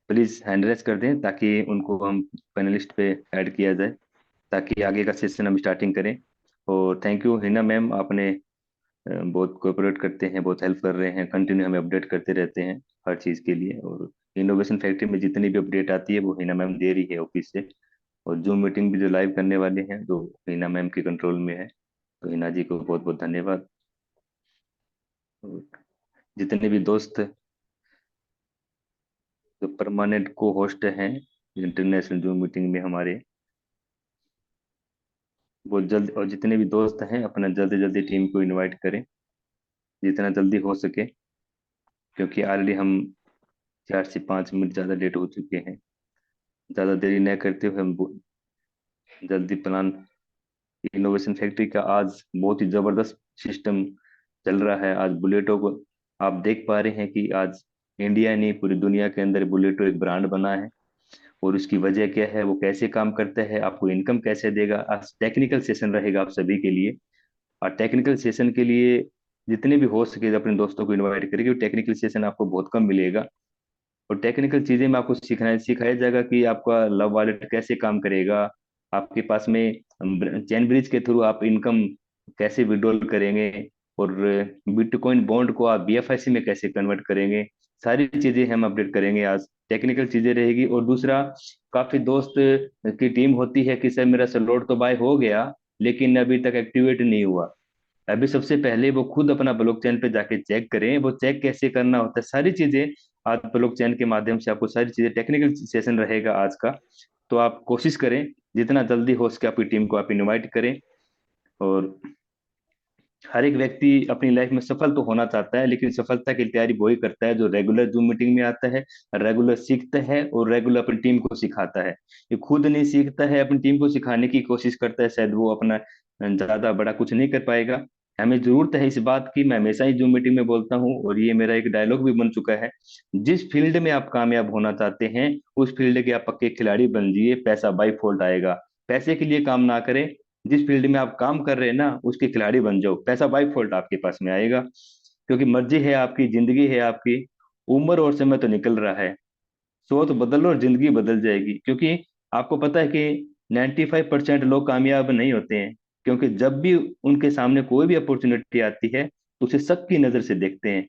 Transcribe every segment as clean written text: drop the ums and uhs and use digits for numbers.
Please hand raise कर दें ताकि उनको हम पैनलिस्ट पे ऐड किया जाए, ताकि आगे का सेशन हम स्टार्टिंग करें। और थैंक यू हिना मैम, आपने बहुत कोऑपरेट करते हैं, बहुत हेल्प कर रहे हैं, कंटिन्यू हमें अपडेट करते रहते हैं हर चीज़ के लिए। और इनोवेशन फैक्ट्री में जितनी भी अपडेट आती है वो हिना मैम दे रही है ऑफिस से। और जूम मीटिंग भी जो लाइव करने वाले हैं जो हिना मैम के कंट्रोल में है, तो हिना जी को बहुत बहुत धन्यवाद। और जितने भी दोस्त जो परमानेंट को होस्ट हैं इंटरनेशनल जूम मीटिंग में हमारे, वो जल्द, और जितने भी दोस्त हैं अपना जल्दी जल्दी टीम को इनवाइट करें जितना जल्दी हो सके, क्योंकि ऑलरेडी हम 4 से 5 मिनट ज़्यादा लेट हो चुके हैं। ज़्यादा देरी न करते हुए हम जल्दी प्लान। इनोवेशन फैक्ट्री का आज बहुत ही जबरदस्त सिस्टम चल रहा है। आज बुलेटो को आप देख पा रहे हैं कि आज इंडिया नहीं पूरी दुनिया के अंदर बुलेटो एक ब्रांड बना है। और उसकी वजह क्या है, वो कैसे काम करता है, आपको इनकम कैसे देगा। आज टेक्निकल सेशन रहेगा आप सभी के लिए। और टेक्निकल सेशन के लिए जितने भी हो सके अपने दोस्तों को इनवाइट करिए, क्योंकि टेक्निकल सेशन आपको बहुत कम मिलेगा। और टेक्निकल चीजें में आपको सिखाया जाएगा कि आपका लव वॉलेट कैसे काम करेगा, आपके पास में चैन ब्रिज के थ्रू आप इनकम कैसे विड्रॉल करेंगे, और बिटकॉइन बॉन्ड को आप बीएफआईसी में कैसे कन्वर्ट करेंगे। सारी चीजें हम अपडेट करेंगे आज, टेक्निकल चीजें रहेगी। और दूसरा, काफी दोस्त की टीम होती है कि सर मेरा स्लॉट तो बाय हो गया लेकिन अभी तक एक्टिवेट नहीं हुआ। अभी सबसे पहले वो खुद अपना ब्लॉकचेन पे जाके चेक करें, वो चेक कैसे करना होता है सारी चीजें। आज ब्लॉकचेन के माध्यम से आपको सारी चीजें, टेक्निकल सेशन रहेगा आज का। तो आप कोशिश करें जितना जल्दी हो सके आपकी टीम को आप इनवाइट करें। और हर एक व्यक्ति अपनी लाइफ में सफल तो होना चाहता है, लेकिन सफलता की तैयारी वही करता है जो रेगुलर जूम मीटिंग में आता है, रेगुलर सीखता है और रेगुलर अपनी टीम को सिखाता है। ये खुद नहीं सीखता है, अपनी टीम को सिखाने की कोशिश करता है, शायद वो अपना ज्यादा बड़ा कुछ नहीं कर पाएगा। हमें जरूरत है इस बात की, मैं हमेशा ही जूम मीटिंग में बोलता हूँ और ये मेरा एक डायलॉग भी बन चुका है। जिस फील्ड में आप कामयाब होना चाहते हैं उस फील्ड के आप पक्के खिलाड़ी बन जाइए, पैसा बाई फोल्ड आएगा। पैसे के लिए काम ना करें, जिस फील्ड में आप काम कर रहे हैं ना उसके खिलाड़ी बन जाओ, पैसा बाई फॉल्ट आपके पास में आएगा। क्योंकि मर्जी है आपकी, जिंदगी है आपकी, उम्र और समय तो निकल रहा है। सोच बदलो और जिंदगी बदल जाएगी। क्योंकि आपको पता है कि 95% लोग कामयाब नहीं होते हैं, क्योंकि जब भी उनके सामने कोई भी अपॉर्चुनिटी आती है तो उसे शक की नजर से देखते हैं।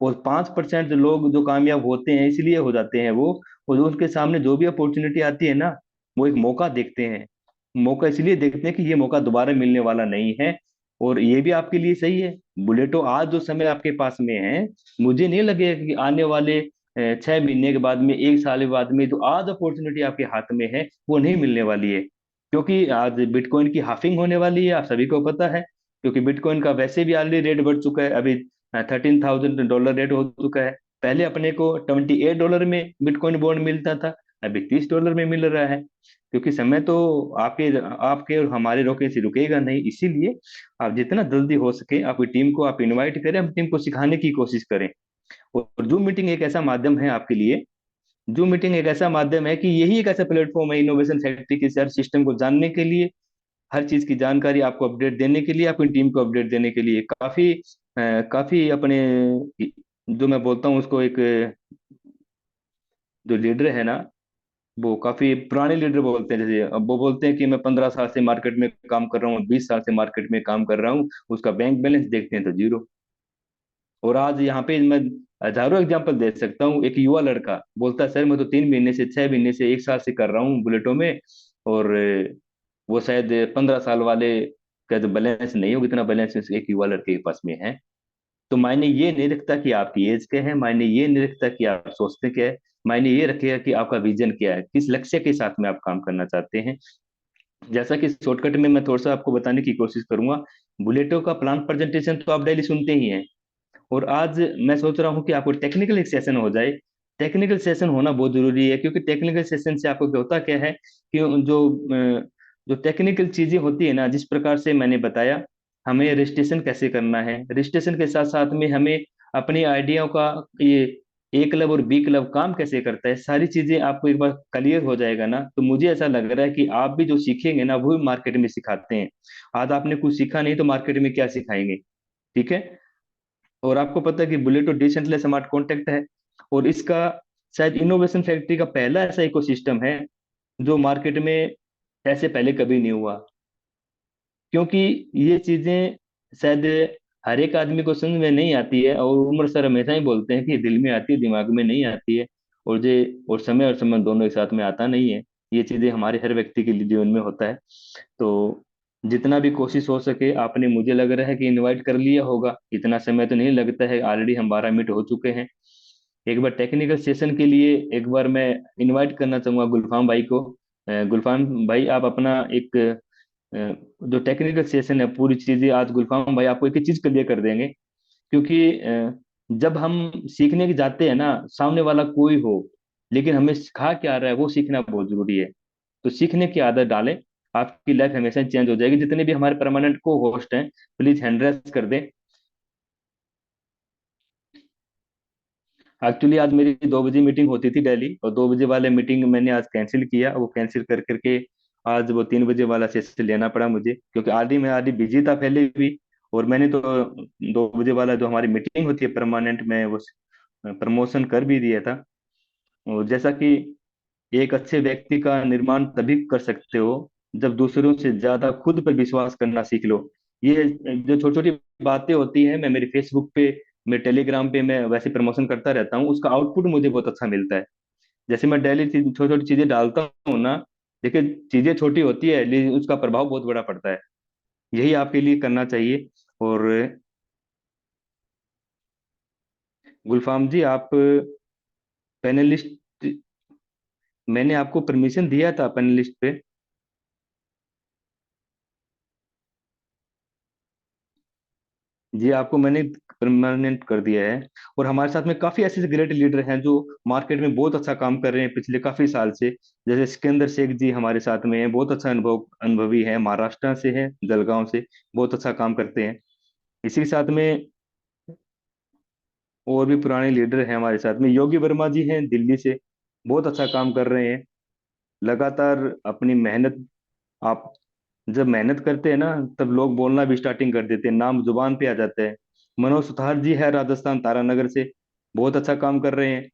और 5% लोग जो कामयाब होते हैं इसलिए हो जाते हैं वो, और जो उनके सामने जो भी अपॉर्चुनिटी आती है ना, वो एक मौका देखते हैं। मौका इसलिए देखते हैं कि ये मौका दोबारा मिलने वाला नहीं है। और ये भी आपके लिए सही है। बुलेटो आज जो समय आपके पास में है, मुझे नहीं लगेगा कि आने वाले 6 महीने के बाद में, 1 साल के बाद में, जो आज अपॉर्चुनिटी आपके हाथ में है वो नहीं मिलने वाली है। क्योंकि आज बिटकॉइन की हाफिंग होने वाली है, आप सभी को पता है। क्योंकि बिटकॉइन का वैसे भी ऑलरेडी रेट बढ़ चुका है, अभी $13,000 रेट हो चुका है। पहले अपने को $28 में बिटकॉइन बॉन्ड मिलता था, अभी $30 में मिल रहा है। क्योंकि समय तो आपके आपके और हमारे रोके से रुकेगा नहीं, इसीलिए आप जितना जल्दी हो सके आपकी टीम को आप इनवाइट करें, हम टीम को सिखाने की कोशिश करें। और जूम मीटिंग एक ऐसा माध्यम है आपके लिए, जूम मीटिंग एक ऐसा माध्यम है कि यही एक ऐसा प्लेटफॉर्म है इनोवेशन फैक्ट्री के हर सिस्टम को जानने के लिए, हर चीज की जानकारी आपको अपडेट देने के लिए, अपनी टीम को अपडेट देने के लिए। काफी अपने, जो मैं बोलता हूँ उसको एक, जो लीडर है ना, वो काफी पुराने लीडर बोलते हैं। जैसे अब वो बोलते हैं कि मैं 15 साल से मार्केट में काम कर रहा हूँ, 20 साल से मार्केट में काम कर रहा हूँ, उसका बैंक बैलेंस देखते हैं तो जीरो। और आज यहाँ पे मैं हजारों एग्जांपल दे सकता हूँ। एक युवा लड़का बोलता है सर मैं तो 3 महीने से, 6 महीने से, 1 साल से कर रहा हूँ बुलेटो में, और वो शायद 15 साल वाले का जो बैलेंस नहीं होगा इतना बैलेंस एक युवा लड़के के पास में है। तो मायने ये नहीं रखता कि आपकी एज क्या है, मायने ये नहीं रखता कि आप सोचते क्या है, मायने ये रखेगा कि आपका विजन क्या है, किस लक्ष्य के साथ में आप काम करना चाहते हैं। जैसा कि शॉर्टकट में मैं थोड़ा सा आपको बताने की कोशिश करूंगा। बुलेटो का प्लान प्रेजेंटेशन तो आप डेली सुनते ही हैं। और आज मैं सोच रहा हूँ कि आपको टेक्निकल एक सेशन हो जाए। टेक्निकल सेशन होना बहुत जरूरी है, क्योंकि टेक्निकल सेशन से आपको क्या होता क्या है कि जो टेक्निकल चीजें होती है ना, जिस प्रकार से मैंने बताया, हमें रजिस्ट्रेशन कैसे करना है, रजिस्ट्रेशन के साथ साथ में हमें अपनी आइडिया का ये ए क्लब और बी क्लब काम कैसे करता है, सारी चीजें आपको एक बार क्लियर हो जाएगा ना, तो मुझे ऐसा लग रहा है कि आप भी जो सीखेंगे ना वो भी मार्केट में सिखाते हैं। आज आपने कुछ सीखा नहीं तो मार्केट में क्या सिखाएंगे। ठीक है। और आपको पता है कि बुलेटो डिसेंटली स्मार्ट कॉन्ट्रैक्ट है। और इसका शायद इनोवेशन फैक्ट्री का पहला ऐसा इकोसिस्टम है जो मार्केट में ऐसे पहले कभी नहीं हुआ। क्योंकि ये चीजें शायद हर एक आदमी को समझ में नहीं आती है, और उमर सर हमेशा ही बोलते हैं कि दिल में आती है दिमाग में नहीं आती है। और ये और समय और समय दोनों एक साथ में आता नहीं है। ये चीजें हमारे हर व्यक्ति के लिए जीवन में होता है। तो जितना भी कोशिश हो सके, आपने मुझे लग रहा है कि इनवाइट कर लिया होगा, इतना समय तो नहीं लगता है, ऑलरेडी हम 12 मिनट हो चुके हैं। एक बार टेक्निकल सेशन के लिए एक बार मैं इनवाइट करना चाहूंगा गुलफाम भाई को। गुलफाम भाई, आप अपना एक जो टेक्निकल सेशन है पूरी चीजें आज गुलफाम भाई आपको एक ही चीज क्लियर कर देंगे। क्योंकि जब हम सीखने के जाते हैं ना, सामने वाला कोई हो, लेकिन हमें सिखा क्या रहा है वो सीखना बहुत जरूरी है। तो सीखने की आदत डालें, आपकी लाइफ हमेशा चेंज हो जाएगी। जितने भी हमारे परमानेंट को होस्ट हैं, प्लीज हैंड रेस कर दें। एक्चुअली आज मेरी 2 बजे मीटिंग होती थी दिल्ली, और 2 बजे वाले मीटिंग मैंने आज कैंसिल किया। वो कैंसिल कर करके आज वो 3 बजे वाला सेशन लेना पड़ा मुझे, क्योंकि आदि बिजी था पहले भी। और मैंने तो 2 बजे वाला जो हमारी मीटिंग होती है परमानेंट में, वो प्रमोशन कर भी दिया था। और जैसा कि एक अच्छे व्यक्ति का निर्माण तभी कर सकते हो जब दूसरों से ज्यादा खुद पर विश्वास करना सीख लो। ये जो छोटी छोटी बातें होती हैं, मैं मेरे फेसबुक पे, मेरे टेलीग्राम पे मैं वैसे प्रमोशन करता रहता हूँ, उसका आउटपुट मुझे बहुत अच्छा मिलता है। जैसे मैं डेली छोटी छोटी चीजें डालता हूँ ना, देखिए चीजें छोटी होती है लेकिन उसका प्रभाव बहुत बड़ा पड़ता है। यही आपके लिए करना चाहिए। और गुलफाम जी, आप पैनलिस्ट, मैंने आपको परमिशन दिया था पैनलिस्ट पे। जी, आपको मैंने परमानेंट कर दिया है। और हमारे साथ में काफी ऐसे ग्रेट लीडर हैं जो मार्केट में बहुत अच्छा काम कर रहे हैं पिछले काफी साल से। जैसे सिकंदर शेख जी हमारे साथ में हैं, बहुत अच्छा अनुभवी है, महाराष्ट्र से है, जलगांव से, बहुत अच्छा काम करते हैं। इसी के साथ में और भी पुराने लीडर हैं हमारे साथ में, योगी वर्मा जी हैं दिल्ली से, बहुत अच्छा काम कर रहे हैं लगातार अपनी मेहनत। आप जब मेहनत करते हैं ना, तब लोग बोलना भी स्टार्टिंग कर देते हैं, नाम जुबान पे आ जाता है। मनोज सुथार जी है राजस्थान तारानगर से, बहुत अच्छा काम कर रहे हैं।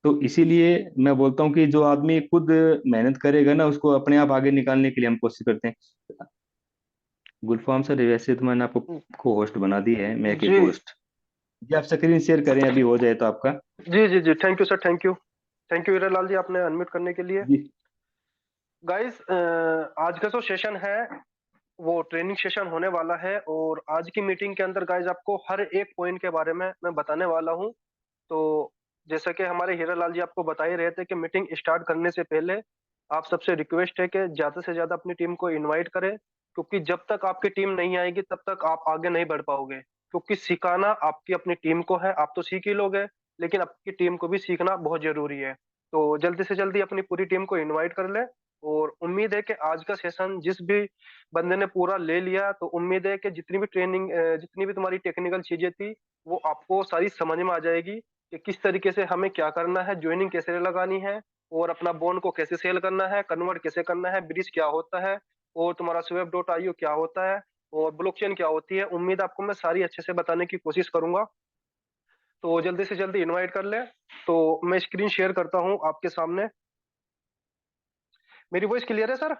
तो इसीलिए मैं बोलता हूँ कि जो आदमी खुद मेहनत करेगा ना, उसको अपने आप आगे निकालने के लिए हम कोशिश करते हैं। गुलफाम सर, वैसे तो मैंने आपको को होस्ट बना दी है, मैं एक जी होस्ट। जी, आप स्क्रीन शेयर करें, अभी हो जाए तो आपका। जी जी जी, thank you sir, thank you. Thank you Hiralal ji, आपने अनम्यूट करने के लिए। जी। गाइस, आज का जो सेशन है वो ट्रेनिंग सेशन होने वाला है, और आज की मीटिंग के अंदर गाइस आपको हर एक पॉइंट के बारे में मैं बताने वाला हूँ। तो जैसा कि हमारे हीरालाल जी आपको बता ही रहे थे कि मीटिंग स्टार्ट करने से पहले आप सबसे रिक्वेस्ट है कि ज्यादा से ज्यादा अपनी टीम को इनवाइट करें, क्योंकि जब तक आपकी टीम नहीं आएगी तब तक आप आगे नहीं बढ़ पाओगे। क्योंकि सिखाना आपकी अपनी टीम को है, आप तो सीख ही लोगे, लेकिन आपकी टीम को भी सीखना बहुत जरूरी है। तो जल्दी से जल्दी अपनी पूरी टीम को इनवाइट कर ले। और उम्मीद है कि आज का सेशन जिस भी बंदे ने पूरा ले लिया, तो उम्मीद है कि जितनी भी ट्रेनिंग, जितनी भी तुम्हारी टेक्निकल चीजें थी, वो आपको सारी समझ में आ जाएगी कि किस तरीके से हमें क्या करना है, ज्वाइनिंग कैसे लगानी है, और अपना बॉन्ड को कैसे सेल करना है, कन्वर्ट कैसे करना है, ब्रिज क्या होता है, और तुम्हारा स्वेप डॉट आईओ क्या होता है, और ब्लॉकचेन क्या होती है। उम्मीद आपको मैं सारी अच्छे से बताने की कोशिश करूंगा। तो जल्दी से जल्दी इनवाइट कर ले। तो मैं स्क्रीन शेयर करता हूँ आपके सामने। मेरी वॉइस क्लियर है सर?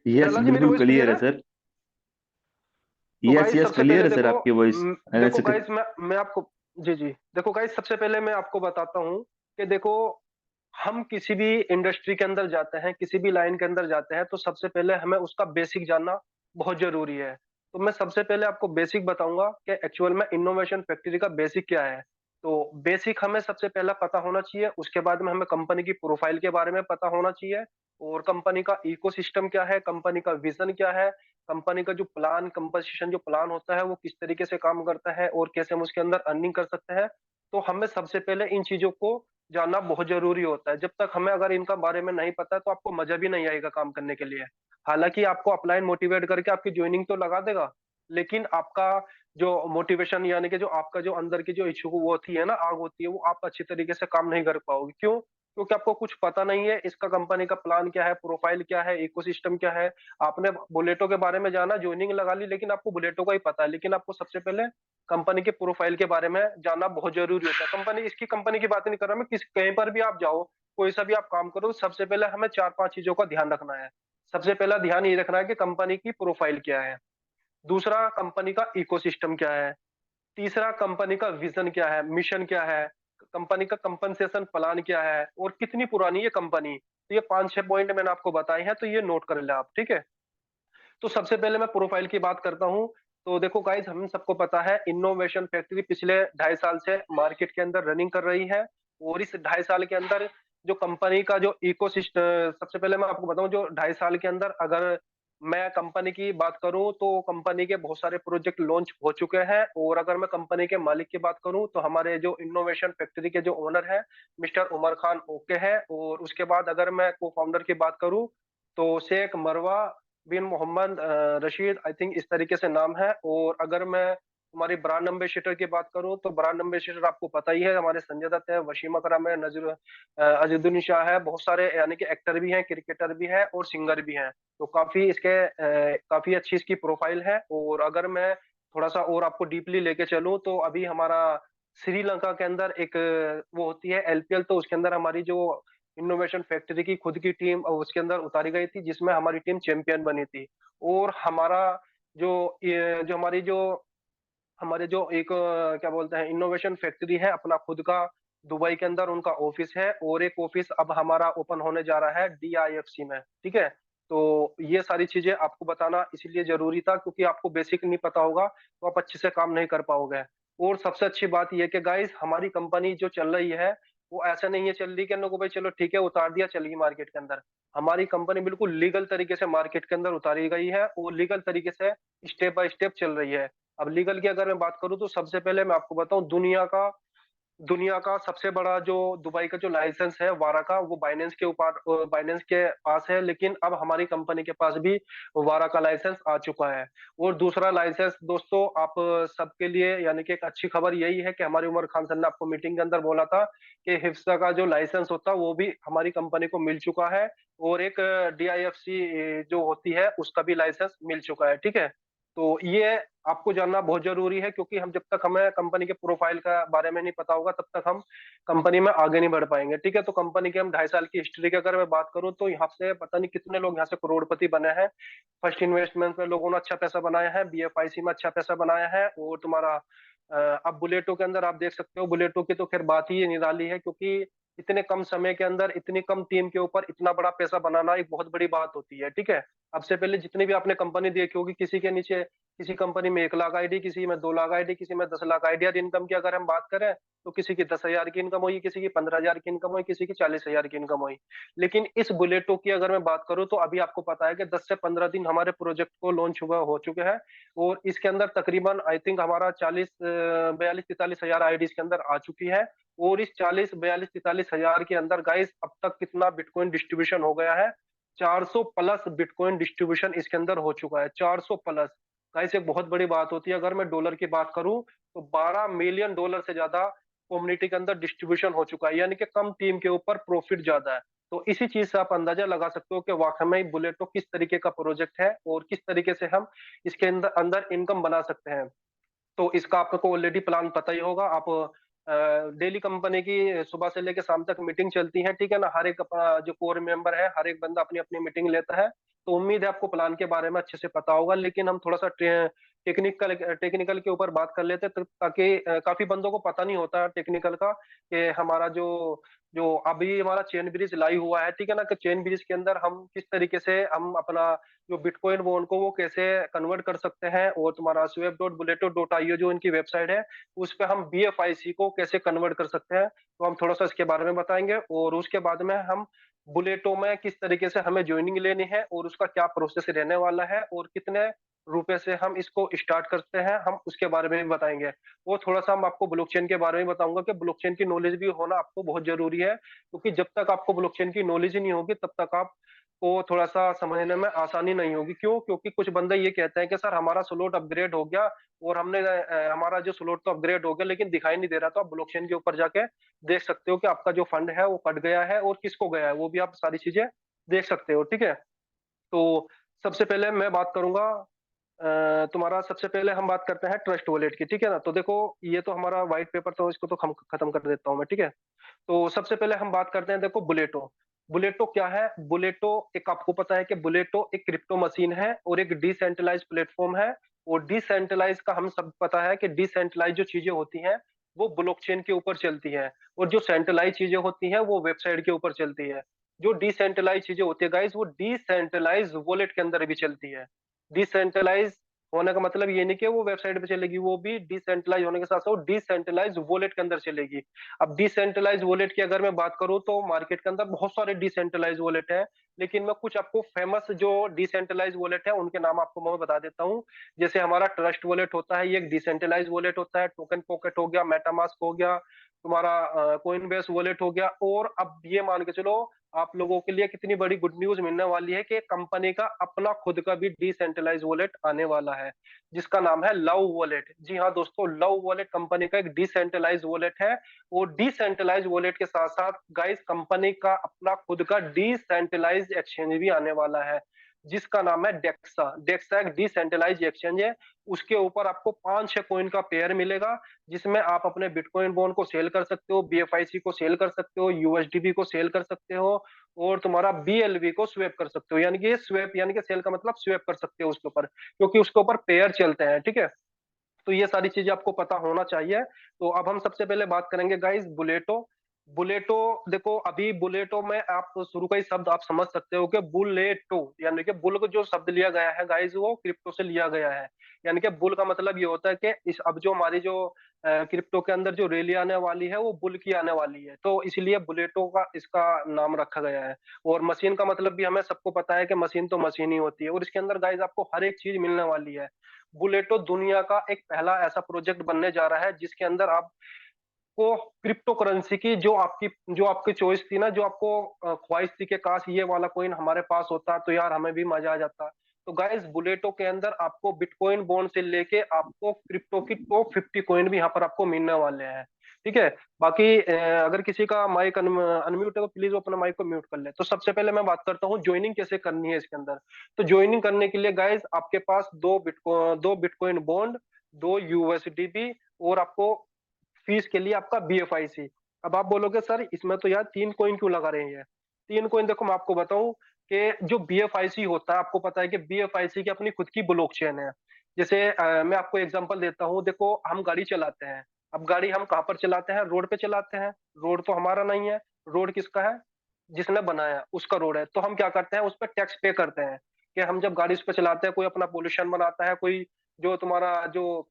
यस, हीरालाल जी, मेरी बिल्कुल वॉइस क्लियर क्लियर है है? सर। तो यस गाइस यस, सबसे क्लियर पहले है सर, देखो, आपकी वॉइस। देखो गाइस, मैं आपको, जी जी, देखो गाइस, सबसे पहले मैं आपको बताता हूँ कि देखो, हम किसी भी इंडस्ट्री के अंदर जाते हैं, किसी भी लाइन के अंदर जाते हैं, तो सबसे पहले हमें उसका बेसिक जानना बहुत जरूरी है। तो मैं सबसे पहले आपको बेसिक बताऊंगा कि एक्चुअल में इनोवेशन फैक्ट्री का बेसिक क्या है। तो बेसिक हमें सबसे पहला पता होना चाहिए, उसके बाद में हमें कंपनी की प्रोफाइल के बारे में पता होना चाहिए, और कंपनी का इकोसिस्टम क्या है, कंपनी का विजन क्या है, कंपनी का जो प्लान, कंपोजिशन जो प्लान होता है वो किस तरीके से काम करता है, और कैसे हम उसके अंदर अर्निंग कर सकते हैं। तो हमें सबसे पहले इन चीजों को जानना बहुत जरूरी होता है। जब तक हमें अगर इनका बारे में नहीं पता है तो आपको मजा भी नहीं आएगा काम करने के लिए। हालांकि आपको अपलाइन मोटिवेट करके आपकी ज्वाइनिंग तो लगा देगा, लेकिन आपका जो मोटिवेशन, यानी कि जो आपका जो अंदर की जो इच्छुक वो होती है ना, आग होती है, वो आप अच्छी तरीके से काम नहीं कर पाओगे। क्यों? क्योंकि आपको कुछ पता नहीं है इसका कंपनी का प्लान क्या है, प्रोफाइल क्या है, इकोसिस्टम क्या है। आपने बुलेटो के बारे में जाना, ज्वाइनिंग लगा ली, लेकिन आपको बुलेटो का ही पता है, लेकिन आपको सबसे पहले कंपनी के प्रोफाइल के बारे में जानना बहुत जरूरी होता है। कंपनी, इसकी कंपनी की बात नहीं कर रहा मैं, किस कहीं पर भी आप जाओ, कोई सा भी आप काम करो, सबसे पहले हमें 4-5 चीजों का ध्यान रखना है। सबसे पहला ध्यान ये रखना है कि कंपनी की प्रोफाइल क्या है, दूसरा कंपनी का इकोसिस्टम क्या है, तीसरा कंपनी का विजन क्या है, मिशन क्या है, कंपनी का कंपनसेशन प्लान क्या है, और कितनी पुरानी ये कंपनी। तो ये 5-6 पॉइंट मैंने आपको बताए हैं, तो ये नोट कर ले आप, ठीक है। तो सबसे पहले मैं प्रोफाइल की बात करता हूँ। तो देखो गाइस, हम सबको पता है इनोवेशन फैक्ट्री पिछले 2.5 साल से मार्केट के अंदर रनिंग कर रही है। और इस 2.5 साल के अंदर जो कंपनी का जो इकोसिस्टम, सबसे पहले मैं आपको बताऊं, जो 2.5 साल के अंदर अगर मैं कंपनी की बात करूं तो कंपनी के बहुत सारे प्रोजेक्ट लॉन्च हो चुके हैं। और अगर मैं कंपनी के मालिक की बात करूं तो हमारे जो इनोवेशन फैक्ट्री के जो ओनर है मिस्टर उमर खान ओके है। और उसके बाद अगर मैं को फाउंडर की बात करूं तो शेख मरवा बिन मोहम्मद रशीद, आई थिंक इस तरीके से नाम है। और अगर मैं हमारी ब्रांड एम्बेसडर की बात करूं तो ब्रांड एम्बेसडर आपको पता ही है, हमारे संजय दत्त है, वसीम अकरम है, नजर अजीजुद्दीन शाह है, बहुत सारे यानी कि एक्टर भी हैं, क्रिकेटर भी हैं और सिंगर भी हैं। तो काफी इसके काफी अच्छी इसकी प्रोफाइल है। और अगर मैं थोड़ा सा और आपको डीपली लेके चलूं तो अभी हमारा श्रीलंका के अंदर एक वो होती है एलपीएल, तो उसके अंदर हमारी जो इनोवेशन फैक्ट्री की खुद की टीम उसके अंदर उतारी गई थी, जिसमें हमारी टीम चैंपियन बनी थी। और हमारा जो जो हमारे जो एक क्या बोलते हैं इनोवेशन फैक्ट्री है अपना खुद का, दुबई के अंदर उनका ऑफिस है। और एक ऑफिस अब हमारा ओपन होने जा रहा है डीआईएफसी में, ठीक है। तो ये सारी चीजें आपको बताना इसलिए जरूरी था क्योंकि आपको बेसिक नहीं पता होगा तो आप अच्छे से काम नहीं कर पाओगे। और सबसे अच्छी बात यह कि गाइस, हमारी कंपनी जो चल रही है वो ऐसा नहीं है चल रही कि हम लोग को भाई चलो ठीक है उतार दिया चल गई मार्केट के अंदर। हमारी कंपनी बिल्कुल लीगल तरीके से मार्केट के अंदर उतारी गई है और लीगल तरीके से स्टेप बाय स्टेप चल रही है। अब लीगल की अगर मैं बात करूं तो सबसे पहले मैं आपको बताऊं, दुनिया का सबसे बड़ा जो दुबई का जो लाइसेंस है वारा का, वो बाइनेंस के ऊपर, बाइनेंस के पास है। लेकिन अब हमारी कंपनी के पास भी वारा का लाइसेंस आ चुका है। और दूसरा लाइसेंस दोस्तों आप सबके लिए यानी कि एक अच्छी खबर यही है कि हमारी उमर खान सर ने आपको मीटिंग के अंदर बोला था कि हिफ्सा का जो लाइसेंस होता है वो भी हमारी कंपनी को मिल चुका है। और एक डीआईएफसी जो होती है उसका भी लाइसेंस मिल चुका है, ठीक है। तो ये आपको जानना बहुत जरूरी है क्योंकि हम जब तक हमें कंपनी के प्रोफाइल का बारे में नहीं पता होगा तब तक हम कंपनी में आगे नहीं बढ़ पाएंगे, ठीक है। तो कंपनी के हम 2.5 साल की हिस्ट्री की अगर मैं बात करूं तो यहाँ से पता नहीं कितने लोग यहाँ से करोड़पति बने हैं। फर्स्ट इन्वेस्टमेंट में लोगों ने अच्छा पैसा बनाया है, बीएफआईसी में अच्छा पैसा बनाया है। और तुम्हारा अब बुलेटो के अंदर आप देख सकते हो, बुलेटो की तो खैर बात ही निराली है क्योंकि इतने कम समय के अंदर इतनी कम टीम के ऊपर इतना बड़ा पैसा बनाना एक बहुत बड़ी बात होती है, ठीक है। अब से पहले जितनी भी आपने कंपनी देखी होगी, किसी के नीचे किसी कंपनी में 1 लाख आईडी, किसी में 2 लाख आईडी, किसी में 10 लाख आईडी। और इनकम की अगर हम बात करें तो किसी की 10,000 की इनकम हुई, किसी की 15,000 की इनकम हुई, किसी की 40,000 की इनकम हुई। लेकिन इस बुलेटो की अगर मैं बात करूं तो अभी आपको पता है कि 10 से 15 दिन हमारे प्रोजेक्ट को लॉन्च हुआ हो चुके हैं। और इसके अंदर तकरीबन आई थिंक हमारा 42-43 हजार आईडी इसके अंदर आ चुकी है। और इस 40-42-43 हजार के अंदर गाइस अब तक कितना बिटकॉइन डिस्ट्रीब्यूशन हो गया है, 400 प्लस बिटकॉइन डिस्ट्रीब्यूशन इसके अंदर हो चुका है, 400 प्लस। गाइस एक बहुत बड़ी बात होती है। अगर मैं डॉलर की बात करूं तो 12 मिलियन डॉलर से ज्यादा कम्युनिटी के अंदर डिस्ट्रीब्यूशन हो चुका है, यानी कि कम टीम के ऊपर प्रॉफिट ज्यादा है। तो इसी चीज से आप अंदाजा लगा सकते हो कि वाकई में बुलेटो किस तरीके का प्रोजेक्ट है और किस तरीके से हम इसके अंदर अंदर इनकम बना सकते हैं। तो इसका आपको ऑलरेडी प्लान पता ही होगा। आप डेली कंपनी की सुबह से लेकर शाम तक मीटिंग चलती है, ठीक है ना। हर एक अपना जो कोर मेंबर है हर एक बंदा अपनी अपनी मीटिंग लेता है। तो उम्मीद है आपको प्लान के बारे में अच्छे से पता होगा। लेकिन हम थोड़ा सा टेक्निकल टेक्निकल के ऊपर बात कर लेते हैं ताकि काफी बंदों को पता नहीं होता टेक्निकल का कि हमारा जो जो अभी हमारा चेन ब्रिज लाइव हुआ है, ठीक है ना, कि चेन ब्रिज के अंदर हम किस तरीके से हम अपना जो बिटकॉइन वो उनको वो कैसे कन्वर्ट कर सकते हैं। और तुम्हारा swap.buleto.io जो इनकी वेबसाइट है उस पे हम बीएफआईसी को कैसे कन्वर्ट कर सकते हैं, तो हम थोड़ा सा इसके बारे में बताएंगे। और उसके बाद में हम बुलेटो में किस तरीके से हमें ज्वाइनिंग लेनी है और उसका क्या प्रोसेस रहने वाला है और कितने रुपए से हम इसको स्टार्ट करते हैं, हम उसके बारे में भी बताएंगे। और थोड़ा सा हम आपको ब्लॉकचेन के बारे में बताऊंगा कि ब्लॉकचेन की नॉलेज भी होना आपको बहुत जरूरी है क्योंकि जब तक आपको ब्लॉकचेन की नॉलेज ही नहीं होगी तब तक आप को थोड़ा सा समझने में आसानी नहीं होगी। क्यों? क्योंकि कुछ बंदे ये कहते हैं कि सर हमारा स्लॉट अपग्रेड हो गया, और हमने हमारा जो स्लॉट तो अपग्रेड हो गया लेकिन दिखाई नहीं दे रहा। तो आप ब्लॉकचेन के ऊपर जाके देख सकते हो कि आपका जो फंड है वो कट गया है और किसको गया है, वो भी आप सारी चीजें देख सकते हो। ठीक है, तो सबसे पहले मैं बात करूंगा तुम्हारा, सबसे पहले हम बात करते हैं ट्रस्ट वॉलेट की। ठीक है ना, तो देखो ये तो हमारा व्हाइट पेपर, तो इसको तो खत्म कर देता हूँ मैं। ठीक है, तो सबसे पहले हम बात करते हैं, देखो बुलेटो। बुलेटो क्या है? बुलेटो एक, आपको पता है कि बुलेटो एक क्रिप्टो मशीन है और एक डिसेंट्रलाइज प्लेटफॉर्म है। और डिसेंट्रलाइज का हम सब पता है कि डिसेंट्रलाइज जो चीजें होती हैं वो ब्लॉकचेन के ऊपर चलती है, और जो सेंट्रलाइज चीजें होती हैं वो वेबसाइट के ऊपर चलती है। जो डिसेंट्रलाइज चीजें होती है गाइस, वो डिसेंट्रलाइज वॉलेट के अंदर भी चलती है। डिसेंट्रलाइज होने का मतलब ये नहीं कि वो वेबसाइट पे चलेगी, वो भी डिसेंट्रलाइज होने के साथ साथ डिसेंट्रलाइज वॉलेट के अंदर चलेगी। अब डिसेंट्रलाइज वॉलेट की अगर मैं बात करूं तो मार्केट के अंदर बहुत सारे डिसेंट्रलाइज वॉलेट है, लेकिन मैं कुछ आपको फेमस जो डिसेंट्रलाइज वॉलेट है उनके नाम आपको मैं बता देता हूँ। जैसे हमारा ट्रस्ट वॉलेट होता है, ये एक डिसेंट्रलाइज वॉलेट होता है। टोकन पॉकेट हो गया, मेटामास्क हो गया, तुम्हारा कोइनबेस वॉलेट हो गया। और अब ये मान के चलो, आप लोगों के लिए कितनी बड़ी गुड न्यूज मिलने वाली है कि कंपनी का अपना खुद का भी डिसेंट्रलाइज वॉलेट आने वाला है, जिसका नाम है लव वॉलेट। जी हाँ दोस्तों, लव वॉलेट कंपनी का एक डिसेंट्रलाइज वॉलेट है। और डिसेंट्रलाइज वॉलेट के साथ साथ गाइस कंपनी का अपना खुद का डिसेंट्रलाइज एक्सचेंज भी आने वाला है, जिसका नाम है डेक्सा। डेक्सा एक डिसेंट्रलाइज एक्सचेंज है। उसके ऊपर आपको 5-6 कॉइन का पेयर मिलेगा, जिसमें आप अपने बिटकॉइन बॉन्ड को सेल कर सकते हो, बीएफआईसी को सेल कर सकते हो, यूएसडीबी को सेल कर सकते हो, और तुम्हारा बीएलवी को स्वेप कर सकते हो। यानी कि स्वेप यानी कि सेल का मतलब स्वेप कर सकते हो उसके ऊपर, क्योंकि उसके ऊपर पेयर चलते हैं। ठीक है, तो ये सारी चीजें आपको पता होना चाहिए। तो अब हम सबसे पहले बात करेंगे गाइस बुलेटो। बुलेटो, देखो अभी बुलेटो में आप शुरू का ही शब्द आप समझ सकते हो कि बुलेटो, यानी कि बुल को जो शब्द लिया गया है गाइस वो क्रिप्टो से लिया गया है। यानी कि बुल का मतलब ये होता है कि इस अब जो हमारी जो क्रिप्टो के अंदर जो रैली आने वाली है वो बुल की आने वाली है, तो इसलिए बुलेटो का इसका नाम रखा गया है। और मशीन का मतलब भी हमें सबको पता है कि मशीन तो मशीन ही होती है, और इसके अंदर गाइस आपको हर एक चीज मिलने वाली है। बुलेटो दुनिया का एक पहला ऐसा प्रोजेक्ट बनने जा रहा है जिसके अंदर आपको क्रिप्टो करेंसी की जो आपकी चॉइस थी ना, जो आपको ख्वाहिश थी कि काश ये वाला कॉइन हमारे पास होता तो यार हमें भी मजा आ जाता। तो गाइस बुलेटो के अंदर आपको बिटकॉइन बॉन्ड से लेके आपको क्रिप्टो की टॉप 50 कॉइन भी यहाँ पर आपको मिलने वाले हैं। ठीक है, बाकी अगर किसी का माइक अनम्यूट है तो प्लीज वो अपना माइक को म्यूट कर ले। तो सबसे पहले मैं बात करता हूँ ज्वाइनिंग कैसे करनी है इसके अंदर। तो ज्वाइनिंग करने के लिए गाइस आपके पास दो बिटकॉइन बॉन्ड, दो यूएसडीबी, और आपको फीस के लिए आपका बीएफआईसी। अब आप बोलोगे सर इसमें तो यार 3 कॉइन क्यों लगा रहे हैं? 3 कॉइन, देखो मैं आपको बताऊं कि जो बीएफआईसी होता है, आपको पता है कि बीएफआईसी की अपनी खुद की ब्लॉकचेन है। जैसे मैं आपको एग्जांपल देता हूँ, देखो हम गाड़ी चलाते हैं। अब गाड़ी हम कहाँ पर चलाते हैं? रोड पे चलाते हैं। रोड तो हमारा नहीं है, रोड किसका है? जिसने बनाया उसका रोड है। तो हम क्या करते हैं, उस पर टैक्स पे करते हैं। कि हम जब गाड़ी उस पर चलाते हैं, कोई अपना पोल्यूशन बनाता है, कोई जो तुम्हारा जो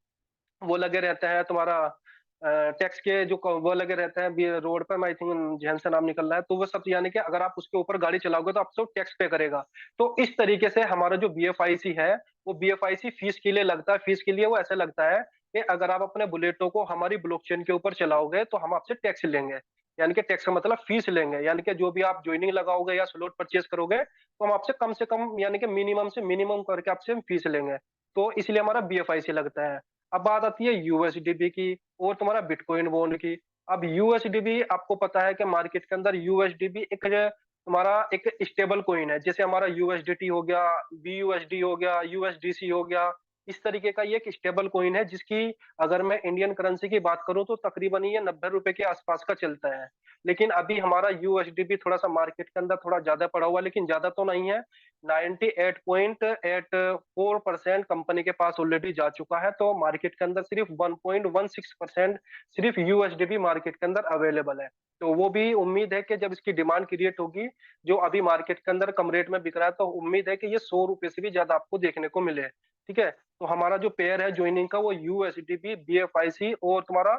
वो लगे रहते हैं तुम्हारा टैक्स के जो वो लगे रहते हैं रोड पे, मैं आई थिंक जहन से नाम निकल रहा है, तो वो सब यानी कि अगर आप उसके ऊपर गाड़ी चलाओगे तो आपसे टैक्स पे करेगा। तो इस तरीके से हमारा जो बीएफआईसी है वो बीएफआईसी फीस के लिए लगता है। फीस के लिए वो ऐसा लगता है कि अगर आप अपने बुलेटो को हमारी ब्लॉकचेन के ऊपर चलाओगे तो हम आपसे टैक्स लेंगे। यानी कि टैक्स का मतलब फीस लेंगे, यानी कि जो भी आप ज्वाइनिंग लगाओगे या स्लॉट परचेज करोगे तो हम आपसे कम से कम यानी कि मिनिमम से मिनिमम करके आपसे हम फीस लेंगे। तो इसलिए हमारा बीएफआईसी लगता है। अब बात आती है यूएसडीबी की और तुम्हारा बिटकॉइन बॉन्ड की। अब यूएसडीबी आपको पता है कि मार्केट के अंदर यूएसडीबी एक तुम्हारा एक स्टेबल कॉइन है। जैसे हमारा यूएसडीटी हो गया, बीयूएसडी हो गया, यूएसडीसी हो गया, इस तरीके का ये एक स्टेबल कॉइन है जिसकी अगर मैं इंडियन करेंसी की बात करूं तो तकरीबन ये 90 रुपए के आसपास का चलता है। लेकिन अभी हमारा यूएसडीबी थोड़ा सा मार्केट के अंदर थोड़ा ज्यादा पड़ा हुआ है, लेकिन ज्यादा तो नहीं है। 98.84% कंपनी के पास ऑलरेडी जा चुका है। तो मार्केट के अंदर सिर्फ 1.16% सिर्फ यूएसडीबी मार्केट के अंदर अवेलेबल है। तो वो भी उम्मीद है कि जब इसकी डिमांड क्रिएट होगी, जो अभी मार्केट के अंदर कम रेट में बिक रहा है, तो उम्मीद है कि ये 100 रुपए से भी ज्यादा आपको देखने को मिले। ठीक है, तो हमारा जो पेयर है ज्वाइनिंग का वो यूएसडीबी, बीएफआईसी और तुम्हारा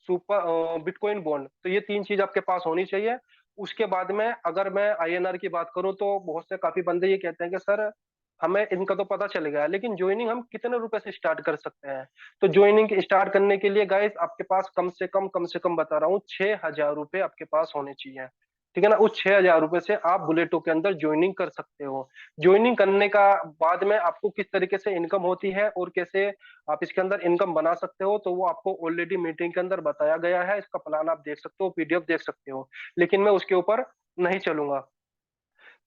सुपर बिटकॉइन बॉन्ड। तो ये 3 चीज आपके पास होनी चाहिए। उसके बाद में अगर मैं आईएनआर की बात करूं तो बहुत से काफी बंदे ये कहते हैं कि सर हमें इनका तो पता चल गया, लेकिन ज्वाइनिंग हम कितने रुपए से स्टार्ट कर सकते हैं? तो ज्वाइनिंग स्टार्ट करने के लिए गाइस आपके पास कम से कम बता रहा हूँ 6,000 रुपए आपके पास होने चाहिए। ठीक है ना, उस 6,000 रुपये से आप बुलेटो के अंदर ज्वाइनिंग कर सकते हो। ज्वाइनिंग करने का बाद में आपको किस तरीके से इनकम होती है और कैसे आप इसके अंदर इनकम बना सकते हो, तो वो आपको ऑलरेडी मीटिंग के अंदर बताया गया है। इसका प्लान आप देख सकते हो, पीडीएफ देख सकते हो, लेकिन मैं उसके ऊपर नहीं चलूंगा।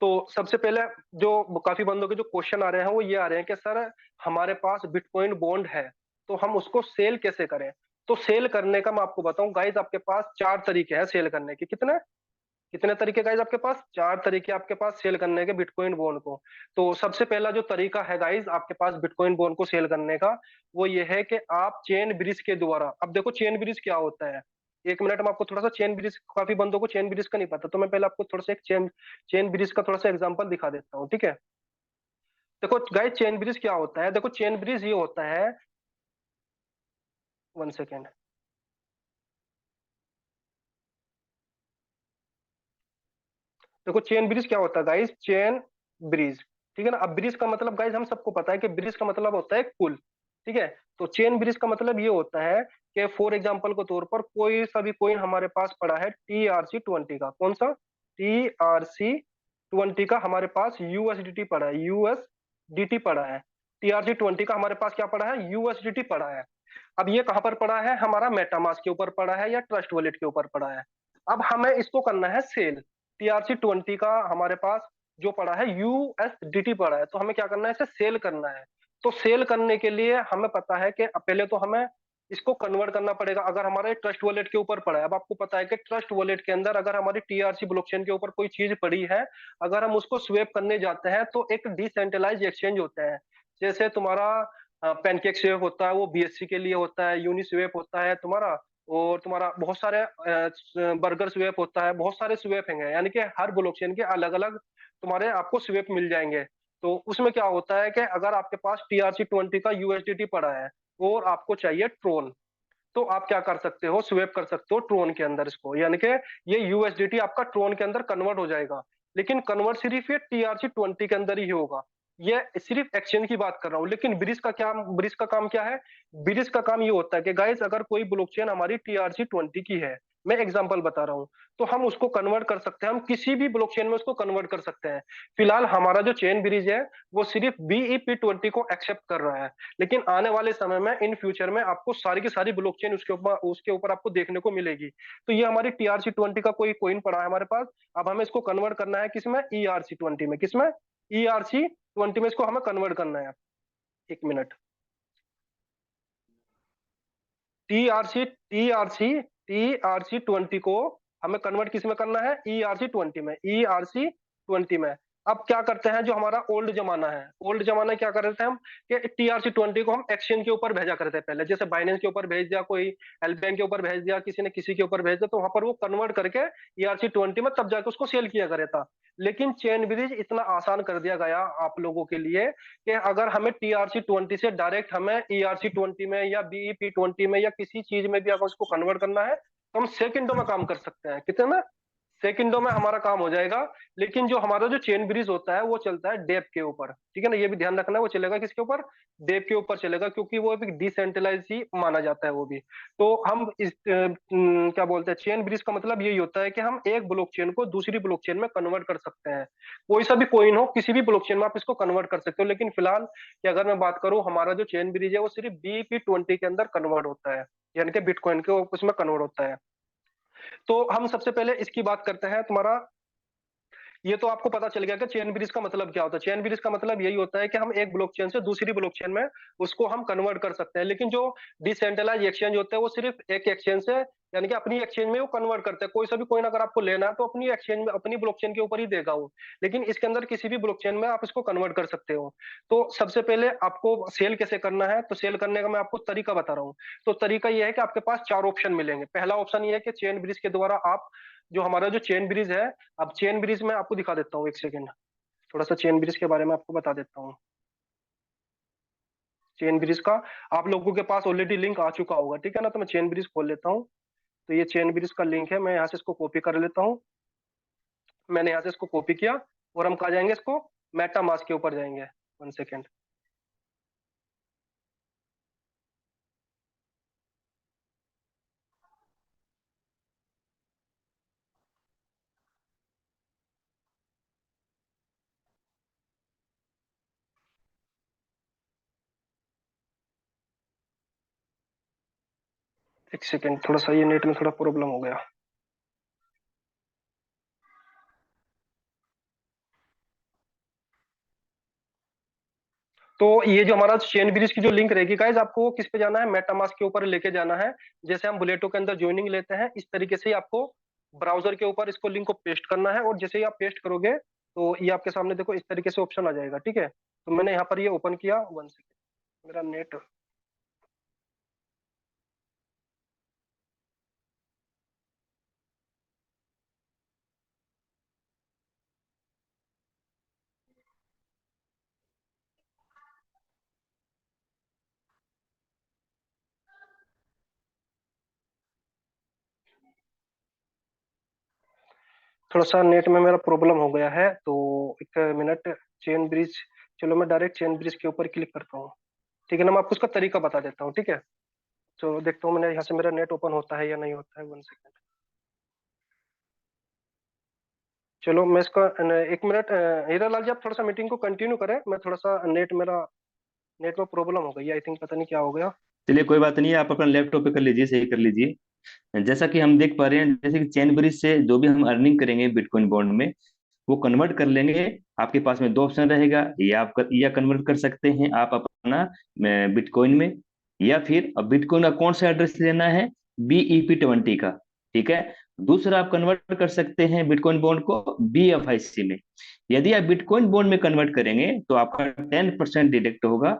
तो सबसे पहले जो काफी बंदों के जो क्वेश्चन आ रहे हैं वो ये आ रहे हैं कि सर हमारे पास बिटकॉइन बॉन्ड है, तो हम उसको सेल कैसे करें। तो सेल करने का मैं आपको बताऊं गाइज, आपके पास 4 तरीके हैं सेल करने के। कितने कितने तरीके गाइज आपके पास? 4 तरीके आपके पास सेल करने के बिटकॉइन बॉन्ड को। तो सबसे पहला जो तरीका है गाइज आपके पास बिटकॉइन बॉन्ड को सेल करने का, वो ये है कि आप चेन ब्रिज के द्वारा, अब देखो चेन ब्रिज क्या होता है। 1 मिनट में आपको थोड़ा सा चेन ब्रिज, काफी बंदों को चेन ब्रिज का नहीं पता, तो मैं पहले आपको थोड़ा सा एक चेन चेन ब्रिज का थोड़ा सा एग्जांपल दिखा देता हूँ, ठीक है। देखो गाइज चेन ब्रिज क्या होता है, देखो चेन ब्रिज ये होता है, 1 सेकेंड। देखो चेन ब्रिज क्या होता है गाइस, चेन ब्रिज, ठीक है ना। अब ब्रिज का मतलब गाइस हम सबको पता है कि ब्रिज का मतलब होता है पुल, ठीक है। तो चेन ब्रिज का मतलब ये होता है कि फॉर एग्जांपल के तौर पर कोई सा भी कोइन हमारे पास पड़ा है TRC20 का, कौन सा? TRC20 का हमारे पास यूएसडीटी पड़ा है, यूएसडीटी पड़ा है। TRC20 का हमारे पास क्या पड़ा है? यूएसडीटी पड़ा है। अब ये कहां पर पड़ा है? हमारा मेटामास्क के ऊपर पड़ा है या ट्रस्ट वॉलेट के ऊपर पड़ा है। अब हमें इसको करना है सेल। TRC20 का हमारे पास जो पड़ा है यूएसडीटी पड़ा है, तो हमें क्या करना है? इसे सेल करना है। तो सेल करने के लिए हमें पता है कि पहले तो हमें इसको कन्वर्ट करना पड़ेगा। अगर हमारे ट्रस्ट वॉलेट के ऊपर पड़ा है, अब आपको पता है कि ट्रस्ट वॉलेट के अंदर अगर हमारी TRC ब्लॉकचेन के ऊपर कोई चीज पड़ी है, अगर हम उसको स्वेप करने जाते हैं तो एक डिसेंट्रलाइज एक्सचेंज होते हैं। जैसे तुम्हारा पैनकेक स्वेप होता है, वो BSC के लिए होता है। यूनि स्वेप होता है तुम्हारा, और तुम्हारा बहुत सारे बर्गर स्वेप होता है, बहुत सारे स्वेप हैं, यानी कि हर ब्लॉकचेन के अलग अलग तुम्हारे आपको स्वेप मिल जाएंगे। तो उसमें क्या होता है कि अगर आपके पास TRC20 का यूएसडीटी पड़ा है और आपको चाहिए ट्रोन, तो आप क्या कर सकते हो? स्वेप कर सकते हो ट्रोन के अंदर इसको, यानी कि ये यूएसडीटी आपका ट्रोन के अंदर कन्वर्ट हो जाएगा। लेकिन कन्वर्ट सिर्फ ये TRC20 के अंदर ही होगा। ये सिर्फ एक्सचेंज की बात कर रहा हूँ। लेकिन ब्रिज का काम क्या है? ब्रिज का काम ये होता है कि गाइस अगर कोई ब्लॉकचेन हमारी TRC20 की है, मैं एग्जांपल बता रहा हूँ, तो हम उसको कन्वर्ट कर सकते हैं, हम किसी भी ब्लॉकचेन में उसको कन्वर्ट कर सकते हैं। फिलहाल हमारा जो चेन ब्रिज है वो सिर्फ BEP20 को एक्सेप्ट कर रहा है। लेकिन आने वाले समय में इन फ्यूचर में आपको सारी की सारी ब्लॉकचेन उसके ऊपर आपको देखने को मिलेगी। तो ये हमारी TRC20 का कोई कोइन पड़ा है हमारे पास, अब हमें इसको कन्वर्ट करना है किसमें? ERC20 में। किसमें? ERC20 में इसको हमें कन्वर्ट करना है। 1 मिनट। TRC20 को हमें कन्वर्ट किस में करना है? ERC20 में। अब क्या करते हैं, जो हमारा ओल्ड जमाना है, ओल्ड जमाना क्या कर रहे थे हम कि TRC20 को हम एक्सचेंज के ऊपर भेजा करते थे पहले, जैसे बाइनेंस के ऊपर भेज दिया, कोई एल बैंक के ऊपर भेज दिया, किसी ने किसी के ऊपर भेज दिया, तो वहां पर वो कन्वर्ट करके ERC20 में तब जाके उसको सेल किया करे था। लेकिन चेन ब्रिज इतना आसान कर दिया गया आप लोगों के लिए कि अगर हमें TRC20 से डायरेक्ट हमें ERC20 में या BEP20 में या किसी चीज में भी अगर उसको कन्वर्ट करना है, तो हम सेकंडों में काम कर सकते हैं। कितने में? सेकंडों में हमारा काम हो जाएगा। लेकिन जो हमारा जो चेन ब्रिज होता है वो चलता है डेप के ऊपर, ठीक है ना, ये भी ध्यान रखना है। वो चलेगा किसके ऊपर? डेप के ऊपर चलेगा, क्योंकि वो भी डिसेंट्रलाइज ही माना जाता है वो भी। तो हम क्या बोलते हैं, चेन ब्रिज का मतलब यही होता है कि हम एक ब्लॉकचेन को दूसरी ब्लॉकचेन में कन्वर्ट कर सकते हैं। कोई सा भी कोइन हो, किसी भी ब्लॉकचेन में आप इसको कन्वर्ट कर सकते हो। लेकिन फिलहाल कि अगर मैं बात करूं, हमारा जो चेन ब्रिज है वो सिर्फ BEP20 के अंदर कन्वर्ट होता है, यानी कि बिटकॉइन के उसमें कन्वर्ट होता है। तो हम सबसे पहले इसकी बात करते हैं। तुम्हारा ये तो आपको पता चल गया कि चेन ब्रिज का मतलब क्या होता है। चेन ब्रिज का मतलब यही होता है कि हम एक ब्लॉकचेन से दूसरी ब्लॉकचेन में उसको हम कन्वर्ट कर सकते हैं। लेकिन जो डिसेंट्रलाइज एक्सचेंज होते हैं वो सिर्फ एक एक्सचेंज से, यानी कि अपनी एक्सचेंज में वो कन्वर्ट करते हैं। कोई सा भी कोइन अगर आपको लेना है तो अपनी एक्सचेंज में, अपनी ब्लॉकचेन के ऊपर ही देगा वो। लेकिन इसके अंदर किसी भी ब्लॉकचेन में आप इसको कन्वर्ट कर सकते हो। तो सबसे पहले आपको सेल कैसे करना है, तो सेल करने का मैं आपको तरीका बता रहा हूँ। तो तरीका यह है कि आपके पास 4 ऑप्शन मिलेंगे। पहला ऑप्शन ये है कि चेन ब्रिज के द्वारा आप, जो हमारा जो चेन ब्रिज है, अब चेन ब्रिज में आपको दिखा देता हूँ, 1 सेकेंड। थोड़ा सा चेन ब्रिज के बारे में आपको बता देता हूँ। चेन ब्रिज का आप लोगों के पास ऑलरेडी लिंक आ चुका होगा, ठीक है ना। तो मैं चेन ब्रिज खोल लेता हूँ। तो ये चेन ब्रिज का लिंक है, मैं यहाँ से इसको कॉपी कर लेता हूँ। मैंने यहाँ से इसको कॉपी किया और हम कहा जाएंगे, इसको मेटा मास्क के ऊपर जाएंगे। 1 सेकेंड। एक सेकेंड, थोड़ा सा ये नेट में थोड़ा प्रॉब्लम हो गया। तो ये जो हमारा चेन ब्रिज की जो लिंक रहेगी गाइज, आपको किस पे जाना है, मेटामास्क के ऊपर लेके जाना है। जैसे हम बुलेटो के अंदर ज्वाइनिंग लेते हैं, इस तरीके से ही आपको ब्राउजर के ऊपर इसको लिंक को पेस्ट करना है। और जैसे ही आप पेस्ट करोगे तो ये आपके सामने देखो इस तरीके से ऑप्शन आ जाएगा। ठीक है, तो मैंने यहाँ पर ये ओपन किया। 1 सेकेंड, मेरा नेट। थोड़ा सा नेट में मेरा प्रॉब्लम हो गया है, तो 1 मिनट। चेन ब्रिज, चलो मैं डायरेक्ट चेन ब्रिज के ऊपर क्लिक करता हूँ। ठीक है ना, मैं आपको उसका तरीका बता देता हूँ। ठीक है, तो देखता हूँ मैंने यहाँ से मेरा नेट ओपन होता है या नहीं होता है। 1 सेकेंड, चलो मैं इसका 1 मिनट। हीरालाल जी, आप थोड़ा सा मीटिंग को कंटिन्यू करें, मैं थोड़ा सा नेट, मेरा नेट में प्रॉब्लम हो गई है, आई थिंक, पता नहीं क्या हो गया। चलिए कोई बात नहीं है, आप अपना लैपटॉप पे कर लीजिए, सही कर लीजिए। जैसा कि हम देख पा रहे हैं, जैसे कि चैन ब्रिज से जो भी हम अर्निंग करेंगे बिटकॉइन बॉन्ड में, वो कन्वर्ट कर लेंगे। आपके पास में दो ऑप्शन रहेगा, या कन्वर्ट कर सकते हैं आप अपना बिटकॉइन में, या फिर अब बिटकॉइन का कौन सा एड्रेस लेना है, BEP20 का। ठीक है। दूसरा, आप कन्वर्ट कर सकते हैं बिटकॉइन बॉन्ड को BFIC में। यदि आप बिटकॉइन बॉन्ड में कन्वर्ट करेंगे तो आपका 10% डिडक्ट होगा,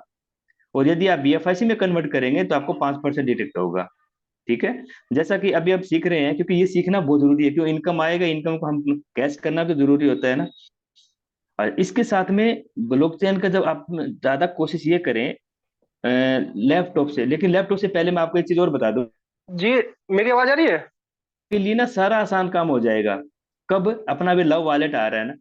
और यदि आप BFIC में कन्वर्ट करेंगे तो आपको 5% डिडक्ट होगा। ठीक है। जैसा कि अभी आप सीख रहे हैं, क्योंकि ये सीखना बहुत जरूरी है, क्यों इनकम आएगा, इनकम को हम कैश करना भी जरूरी होता है ना। और इसके साथ में ब्लॉकचेन का जब आप ज्यादा कोशिश ये करें लैपटॉप से, लेकिन लैपटॉप से पहले मैं आपको एक चीज और बता दूं, जी, मेरी आवाज आ रही है? के लिए ना सारा आसान काम हो जाएगा। कब? अपना भी लव वॉलेट आ रहा है ना।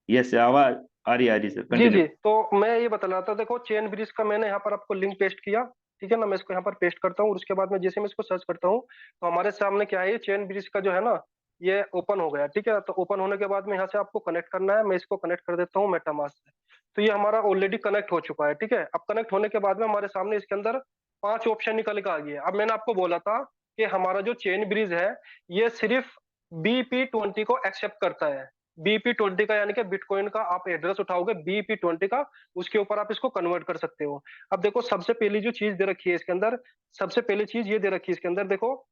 यस, आवाज आ रही सर, जी कंटिन्यू। जी, तो मैं ये बता रहा था, देखो चेन ब्रिज का मैंने यहाँ पर आपको लिंक पेस्ट किया। ठीक है ना, मैं इसको यहाँ पर पेस्ट करता हूँ और उसके बाद में जैसे मैं इसको सर्च करता हूँ तो हमारे सामने क्या है, ये चेन ब्रिज का जो है ना, ये ओपन हो गया। ठीक है, तो ओपन होने के बाद में यहाँ से आपको कनेक्ट करना है। मैं इसको कनेक्ट कर देता हूँ मेटामास्क से। तो ये हमारा ऑलरेडी कनेक्ट हो चुका है। ठीक है, अब कनेक्ट होने के बाद में हमारे सामने इसके अंदर 5 ऑप्शन निकल के आ गए। अब मैंने आपको बोला था कि हमारा जो चेन ब्रिज है, ये सिर्फ BP20 को एक्सेप्ट करता है। BP20 का यानी कि बिटकॉइन का आप एड्रेस उठाओगे BP20 का, उसके ऊपर आप इसको कन्वर्ट कर सकते हो। अब देखो, सबसे पहली जो चीज दे रखी है इसके अंदर, सबसे पहली चीज ये दे रखी है इसके अंदर, देखो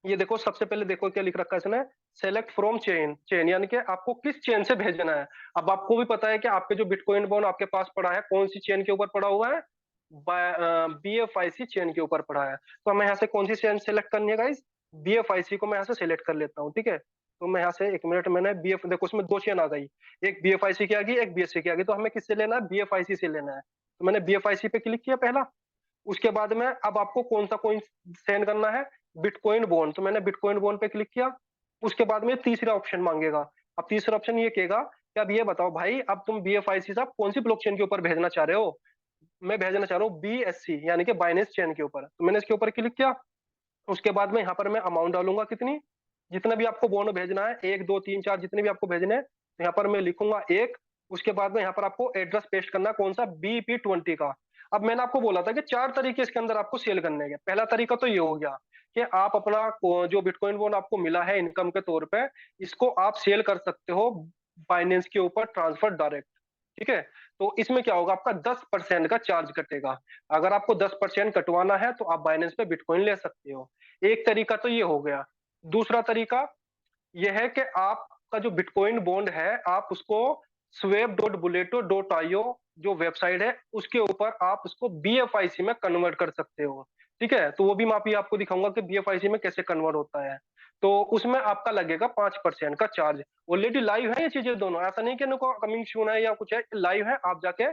ये देखो, सबसे पहले देखो क्या लिख रखा है इसने, सेलेक्ट फ्रॉम चेन। चेन यानी कि आपको किस चेन से भेजना है। अब आपको भी पता है कि आपके जो बिटकॉइन बॉन्ड आपके पास पड़ा है, कौन सी चेन के ऊपर पड़ा हुआ है, BFIC चेन के ऊपर पड़ा है। तो हमें यहाँ से कौन सी चेन सेलेक्ट करनी है गाइस, BFIC को मैं यहाँ से सिलेक्ट कर लेता हूँ। ठीक है, तो मैं यहाँ से 1 मिनट, मैंने BF, देखो उसमें 2 चेन आ गई, एक BFIC की आ गई, एक BSC की आ गई। तो हमें किससे लेना है, BFIC से लेना है। तो मैंने BFIC पे क्लिक किया पहला। उसके बाद में अब आपको कौन सा कॉइन सेंड करना है, बिटकॉइन बॉन्ड। तो मैंने बिटकॉइन बॉन्ड पे क्लिक किया। उसके बाद में तीसरा ऑप्शन मांगेगा। अब तीसरा ऑप्शन ये कहेगा कि अब ये बताओ भाई, अब तुम BFIC से आप कौन सी ब्लॉकचेन के ऊपर भेजना चाह रहे हो। मैं भेजना चाह रहा हूँ BSC यानी कि बाइनेंस चेन के ऊपर। तो मैंने इसके ऊपर क्लिक किया। उसके बाद में यहाँ पर मैं अमाउंट डालूंगा कितनी, जितना भी आपको बॉन्ड भेजना है, 1 2 3 4, जितने भी आपको भेजने हैं, तो यहाँ पर मैं लिखूंगा 1। उसके बाद में यहाँ पर आपको एड्रेस पेस्ट करना है, कौन सा, BP20 का। अब मैंने आपको बोला था कि 4 तरीके इसके अंदर आपको सेल करने के। पहला तरीका तो ये हो गया कि आप अपना जो बिटकॉइन बॉन्ड आपको मिला है इनकम के तौर पे, इसको आप सेल कर सकते हो बाइनेंस के ऊपर ट्रांसफर डायरेक्ट। ठीक है, तो इसमें क्या होगा, आपका 10% का चार्ज कटेगा। अगर आपको 10% कटवाना है तो आप बाइनेंस पे बिटकॉइन ले सकते हो। एक तरीका तो ये हो गया। दूसरा तरीका यह है कि आपका जो बिटकॉइन बॉन्ड है, आप उसको swap.buleto.io जो वेबसाइट है, उसके ऊपर आप उसको BFIC में कन्वर्ट कर सकते हो। ठीक है, तो वो भी मैं अभी आपको दिखाऊंगा कि BFIC में कैसे कन्वर्ट होता है। तो उसमें आपका लगेगा 5% का चार्ज। ऑलरेडी लाइव है ये चीजें दोनों, ऐसा नहीं कि इनको कमिंग सून है या कुछ है, लाइव है, आप जाके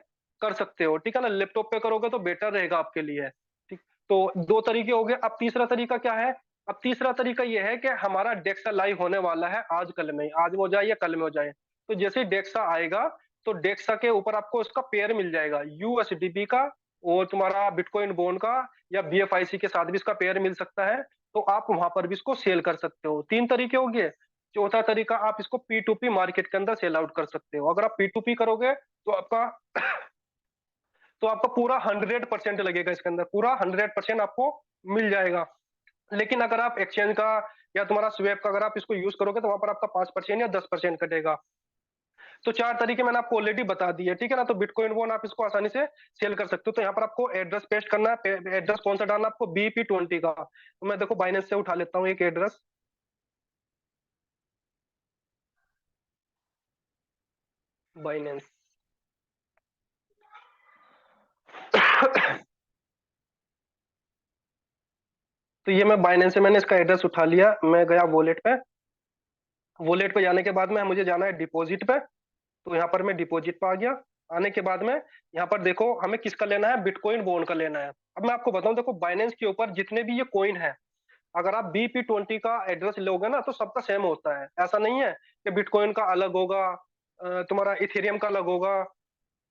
कर सकते हो। ठीक है ना, लैपटॉप पे करोगे तो बेटर रहेगा आपके लिए। ठीक, तो 2 तरीके हो गए। अब तीसरा तरीका क्या है, अब तीसरा तरीका यह है कि हमारा डेक्सा लाइव होने वाला है आज कल में, आज में हो जाए या कल में हो जाए। तो जैसे ही डेक्सा आएगा तो डेक्सा के ऊपर आपको उसका पेयर मिल जाएगा USDP का, और तुम्हारा बिटकॉइन बॉन्ड का, या BFIC के साथ भी इसका पेयर मिल सकता है। तो आप वहां पर भी इसको सेल कर सकते हो। 3 तरीके हो गए। चौथा तरीका, आप इसको P2P मार्केट के अंदर सेल आउट कर सकते हो। अगर आप P2P करोगे तो आपका तो आपका पूरा 100% लगेगा इसके अंदर, पूरा 100% आपको मिल जाएगा। लेकिन अगर आप एक्सचेंज का या तुम्हारा स्वेप का अगर आप इसको यूज करोगे तो वहां पर आपका 5% या 10% कटेगा। तो 4 तरीके मैंने आपको ऑलरेडी बता दिए, ठीक है ना। तो बिटकॉइन बोन आप इसको आसानी से सेल कर सकते हो। तो यहाँ पर आपको एड्रेस पेस्ट करना है। एड्रेस कौन सा डालना है आपको? BP20 का। तो मैं देखो बाइनेंस से उठा लेता हूँ एक एड्रेस। बाइनेंस तो ये मैं बाइनेंस से मैंने इसका एड्रेस उठा लिया। मैं गया वॉलेट पे। वॉलेट पे जाने के बाद में मुझे जाना है डिपॉजिट पे। तो यहाँ पर मैं डिपॉजिट पे आ गया। आने के बाद में यहाँ पर देखो हमें किसका लेना है? बिटकॉइन बोन का लेना है। अब मैं आपको बताऊं, देखो बाइनेंस के ऊपर जितने भी ये कॉइन है, अगर आप BP20 का एड्रेस लोगे ना तो सबका सेम होता है। ऐसा नहीं है कि बिटकॉइन का अलग होगा, तुम्हारा इथेरियम का अलग होगा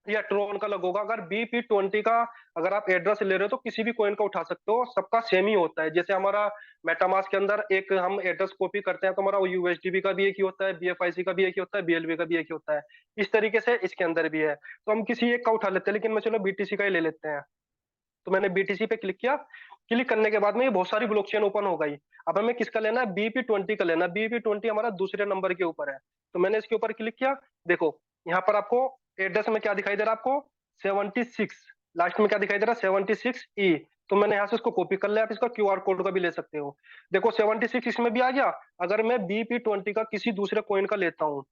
या ट्रोन का अलग होगा। अगर BP20 का अगर आप एड्रेस ले रहे हो तो किसी भी कॉइन का उठा सकते हो, सबका सेम ही होता है। जैसे हमारा मेटामास्क के अंदर एक हम एड्रेस कॉपी करते हैं तो हमारा वो USDB का भी एक ही होता है, BFIC का भी एक ही होता है, BLV का भी एक ही होता है। इस तरीके से इसके अंदर भी है। तो हम किसी एक का उठा लेते हैं, लेकिन मैं चलो BTC का ही ले लेते हैं। तो मैंने BTC पे क्लिक किया। क्लिक करने के बाद में ये बहुत सारी ब्लॉकचेन ओपन हो गई। अब हमें किसका लेना है? BP20 का लेना है। BP20 हमारा दूसरे नंबर के ऊपर है। तो मैंने इसके ऊपर क्लिक किया। देखो यहाँ पर आपको एड्रेस में क्या दिखाई दे रहा है आपको? 76। लास्ट में क्या दिखाई दे रहा है? 76E। तो मैंने यहाँ से इसको कॉपी कर लिया। आप इसका QR कोड का भी ले सकते हो। देखो 76 इसमें भी आ गया। अगर मैं BP20 का किसी दूसरे कॉइन का लेता हूँ,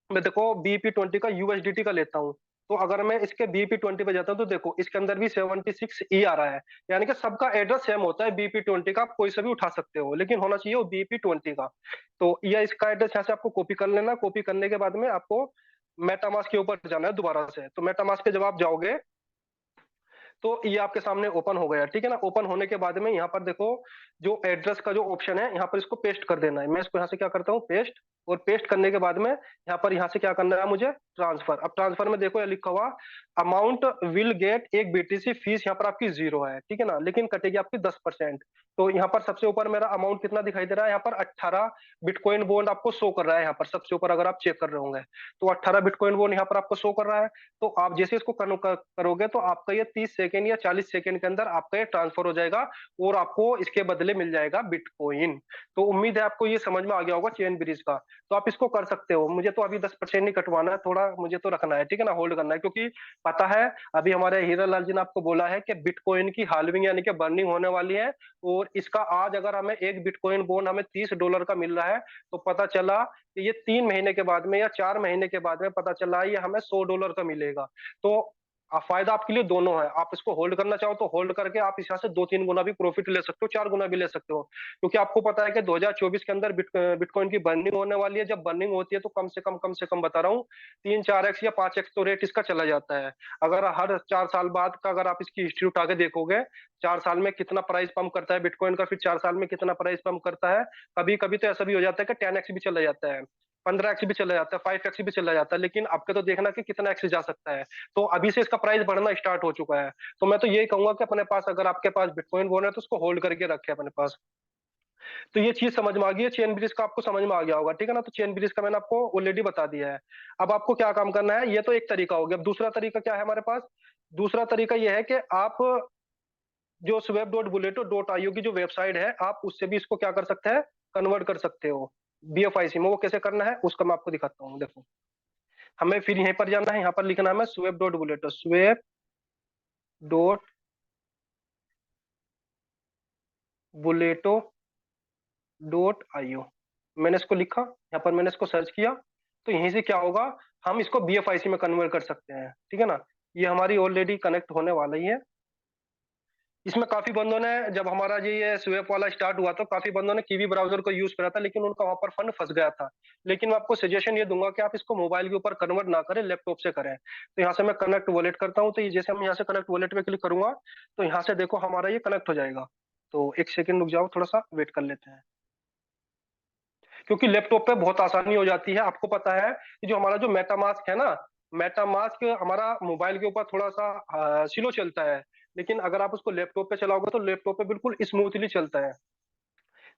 मैं देखो BP20 का USDT का लेता हूँ, तो अगर मैं इसके BP20 पे जाता हूँ तो देखो इसके अंदर भी 76E आ रहा है। यानी कि सबका एड्रेस सेम होता है BP20 का। आप कोई से भी उठा सकते हो, लेकिन होना चाहिए वो BP20 का। तो यह इसका एड्रेस यहाँ से आपको कॉपी कर लेना। कॉपी करने के बाद में आपको मेटामास्क के ऊपर जाना है दोबारा से। तो मेटामास्क पे जब आप जाओगे तो ये आपके सामने ओपन हो गया, ठीक है ना। ओपन होने के बाद में यहाँ पर देखो जो एड्रेस का जो ऑप्शन है, यहाँ पर इसको पेस्ट कर देना है। मैं इसको यहाँ से क्या करता हूँ? पेस्ट। और पेस्ट करने के बाद में यहाँ से क्या करना है मुझे? ट्रांसफर। अब ट्रांसफर में देखो ये लिखा हुआ अमाउंट विल गेट एक BTC फीस, यहाँ पर आपकी 0 है, ठीक है ना, लेकिन कटेगी आपकी 10%। तो यहाँ पर सबसे ऊपर मेरा अमाउंट कितना दिखाई दे रहा है? यहाँ पर 18 बिटकॉइन बॉन्ड आपको शो कर रहा है। यहाँ पर सबसे ऊपर अगर आप चेक कर रहे होंगे तो 18 बिटकॉइन बॉन्ड यहाँ पर आपको शो कर रहा है। तो आप जैसे इसको करोगे तो आपका ये 30 सेकेंड या 40 सेकेंड के अंदर आपका ये ट्रांसफर हो जाएगा और आपको इसके बदले मिल जाएगा बिटकॉइन। तो उम्मीद है आपको ये समझ में आ गया होगा चेन ब्रिज का। तो आप इसको कर सकते हो। मुझे तो अभी 10% नहीं कटवाना है, थोड़ा मुझे तो रखना है, ठीक है ना, होल्ड करना है। क्योंकि पता है अभी हमारे हीरा लाल जी ने आपको बोला है कि बिटकॉइन की हाल्विंग यानी कि बर्निंग होने वाली है। और इसका आज अगर हमें एक बिटकॉइन बॉन्ड हमें $30 का मिल रहा है, तो पता चला कि ये 3 महीने के बाद में या 4 महीने के बाद में पता चला ये हमें $100 का मिलेगा। तो फायदा आपके लिए दोनों है। आप इसको होल्ड करना चाहो तो होल्ड करके आप इस यहाँ से 2-3 गुना भी प्रॉफिट ले सकते हो, 4 गुना भी ले सकते हो। क्योंकि आपको पता है कि 2024 के अंदर बिटकॉइन की बर्निंग होने वाली है। जब बर्निंग होती है तो कम से कम बता रहा हूँ 3-4x या 5x तो रेट इसका चला जाता है। अगर हर 4 साल बाद का अगर आप इसकी हिस्ट्री उठा के देखोगे, 4 साल में कितना प्राइस पंप करता है बिटकॉइन का, फिर 4 साल में कितना प्राइस पंप करता है। कभी कभी तो ऐसा भी हो जाता है कि 10x भी चला जाता है, 15x भी चला जाता है, 5x भी चला जाता है। लेकिन आपके तो देखना कि कितना एक्स जा सकता है। तो अभी से इसका प्राइस बढ़ना स्टार्ट हो चुका है। तो मैं तो यही कहूंगा कि अपने पास अगर आपके पास बिटकॉइन बोन है तो उसको होल्ड करके रखे अपने पास। तो ये चीज समझ में आ गई है। चेन ब्रिज का आपको समझ में आ गया होगा, ठीक है ना। तो चेन ब्रिज का मैंने आपको ऑलरेडी बता दिया है। अब आपको क्या काम करना है? ये तो एक तरीका हो गया। अब दूसरा तरीका क्या है हमारे पास? दूसरा तरीका ये है कि आप जो swap.bulleto.io की जो वेबसाइट है, आप उससे भी इसको क्या कर सकते हैं? कन्वर्ट कर सकते हो BFIC में। वो कैसे करना है उसका मैं आपको दिखाता हूँ। देखो हमें फिर यहीं पर जाना है। यहाँ पर लिखना है मैं swap.bulleto.io। मैंने इसको लिखा, यहाँ पर मैंने इसको सर्च किया। तो यहीं से क्या होगा, हम इसको BFIC में कन्वर्ट कर सकते हैं, ठीक है ना। ये हमारी ऑलरेडी कनेक्ट होने वाला ही है। इसमें काफी बंदों ने, जब हमारा ये स्वेप वाला स्टार्ट हुआ तो काफी बंदों ने कीवी ब्राउजर को यूज करा था, लेकिन उनका वहां पर फंड फंस गया था। लेकिन मैं आपको सजेशन ये दूंगा कि आप इसको मोबाइल के ऊपर कन्वर्ट ना करें, लैपटॉप से करें। तो यहाँ से मैं कनेक्ट वॉलेट करता हूँ। तो ये जैसे हम यहाँ से कनेक्ट वॉलेट पे क्लिक करूंगा तो यहाँ से देखो हमारा ये कनेक्ट हो जाएगा। तो एक सेकंड रुक जाओ, थोड़ा सा वेट कर लेते हैं। क्योंकि लैपटॉप पे बहुत आसानी हो जाती है। आपको पता है कि जो हमारा जो मेटामास्क है ना, मेटामास्क हमारा मोबाइल के ऊपर थोड़ा सा स्लो चलता है। लेकिन अगर आप उसको लैपटॉप पे चलाओगे तो लैपटॉप पे बिल्कुल स्मूथली चलता है।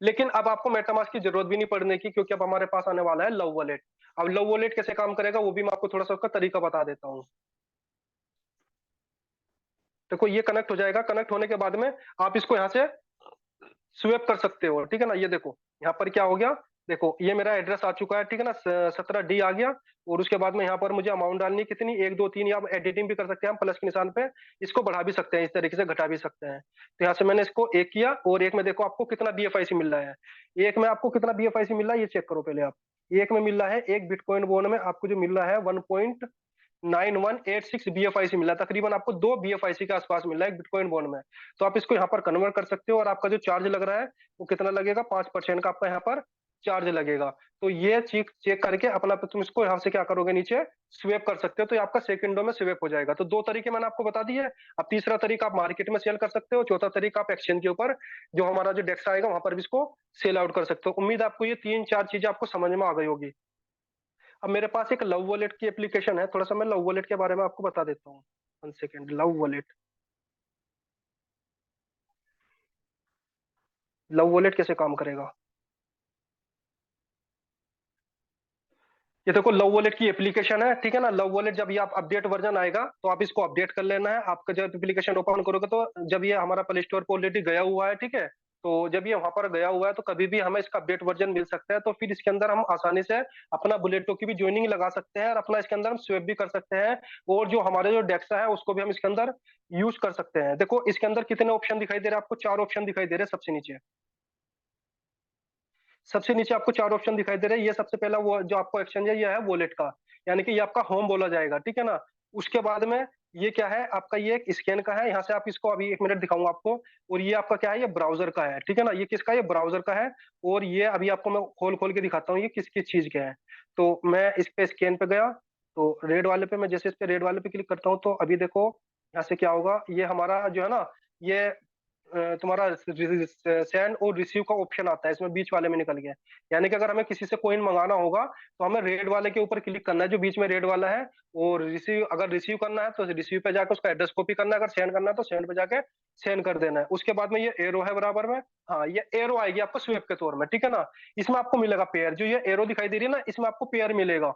लेकिन अब आपको मेटामास्क की जरूरत भी नहीं पड़ने की, क्योंकि अब हमारे पास आने वाला है लव वॉलेट। अब लव वॉलेट कैसे काम करेगा वो भी मैं आपको थोड़ा सा उसका तरीका बता देता हूँ। देखो ये कनेक्ट हो जाएगा। कनेक्ट होने के बाद में आप इसको यहाँ से स्वेप कर सकते हो, ठीक है ना। ये देखो यहाँ पर क्या हो गया, देखो ये मेरा एड्रेस आ चुका है, ठीक है ना, 17D आ गया। और उसके बाद में यहाँ पर मुझे अमाउंट डालनी है कितनी, 1 2 3, या एडिटिंग भी कर सकते हैं हम प्लस के निशान पे, इसको बढ़ा भी सकते हैं, इस तरीके से घटा भी सकते हैं। तो यहाँ से मैंने इसको एक किया, और एक में देखो आपको कितना BFIC मिल रहा है। एक में आपको कितना BFIC मिल रहा है ये चेक करो पहले आप। एक में मिल रहा है, एक बिटकॉइन बॉन्ड में आपको जो मिल रहा है 1.9186 BFIC मिला, तकरीबन आपको 2 BFIC के आसपास मिल रहा है एक बिटकॉइन बॉन्ड में। तो आप इसको यहाँ पर कन्वर्ट कर सकते हो, और आपका जो चार्ज लग रहा है वो कितना लगेगा, 5% का आपका यहाँ पर चार्ज लगेगा। तो ये चेक चेक करके अपना तुम इसको यहाँ से क्या करोगे, नीचे स्वेप कर सकते हो, तो ये आपका सेकंडों में स्वेप हो जाएगा। तो 2 तरीके मैंने आपको बता दिए। अब तीसरा तरीका आप मार्केट में सेल कर सकते हो, चौथा तरीका आप एक्सचेंज के ऊपर जो हमारा जो डेक्स आएगा वहां पर भी इसको सेल आउट कर सकते हो। उम्मीद है आपको ये 3 4 चीजें आपको समझ में आ गई होगी। अब मेरे पास एक लव वॉलेट की एप्लीकेशन है, थोड़ा सा मैं लव वॉलेट के बारे में आपको बता देता हूँ। 1 second, love wallet, love wallet कैसे काम करेगा। ये देखो लव वॉलेट की एप्लीकेशन है, ठीक है ना। लव वॉलेट जब ये आप अपडेट वर्जन आएगा तो आप इसको अपडेट कर लेना है। आपका जब एप्लीकेशन ओपन करोगे तो जब ये हमारा प्ले स्टोर पर ऑलरेडी गया हुआ है, ठीक है, तो जब ये वहां पर गया हुआ है तो कभी भी हमें इसका अपडेट वर्जन मिल सकता है। तो फिर इसके अंदर हम आसानी से अपना बुलेटो की भी ज्वाइनिंग लगा सकते हैं, और अपना इसके अंदर हम स्वेप भी कर सकते हैं। और जो हमारे जो डेक्सा है उसको भी हम इसके अंदर यूज कर सकते हैं। देखो इसके अंदर कितने ऑप्शन दिखाई दे रहे हैं आपको, 4 ऑप्शन दिखाई दे रहे हैं सबसे नीचे। सबसे नीचे आपको 4 ऑप्शन दिखाई दे रहे हैं। ये सबसे पहला वो जो आपको एक्सचेंज है, ये है वॉलेट का, यानी कि ये आपका होम बोला जाएगा, ठीक है ना। उसके बाद में ये क्या है आपका, ये एक स्कैन का है, यहाँ से आप इसको अभी 1 मिनट दिखाऊंगा आपको। और ये आपका क्या है, ये ब्राउजर का है, ठीक है ना। ये किसका है, ये ब्राउजर का है। और ये अभी आपको मैं खोल खोल के दिखाता हूँ ये किस किस चीज के हैं। तो मैं इस पे स्कैन पे गया, तो रेड वाले पे, मैं जैसे इस पे रेड वाले पे क्लिक करता हूँ तो अभी देखो यहाँ से क्या होगा, ये हमारा जो है ना, ये तुम्हारा सेंड और रिसीव का ऑप्शन आता है, इसमें बीच वाले में निकल गया। यानी कि अगर हमें किसी से कॉइन मंगाना होगा तो हमें रेड वाले के ऊपर क्लिक करना है जो बीच में रेड वाला है। और रिसीव, अगर रिसीव करना है तो रिसीव पे जाकर उसका एड्रेस कॉपी करना है, अगर सेंड करना है तो सेंड पे जाके सेंड कर देना है। उसके बाद में ये एरो है बराबर में, हाँ ये एरो आएगी आपको स्वेप के तौर में, ठीक है ना। इसमें आपको मिलेगा पेयर, जो ये एरो दिखाई दे रही है ना, इसमें आपको पेयर मिलेगा।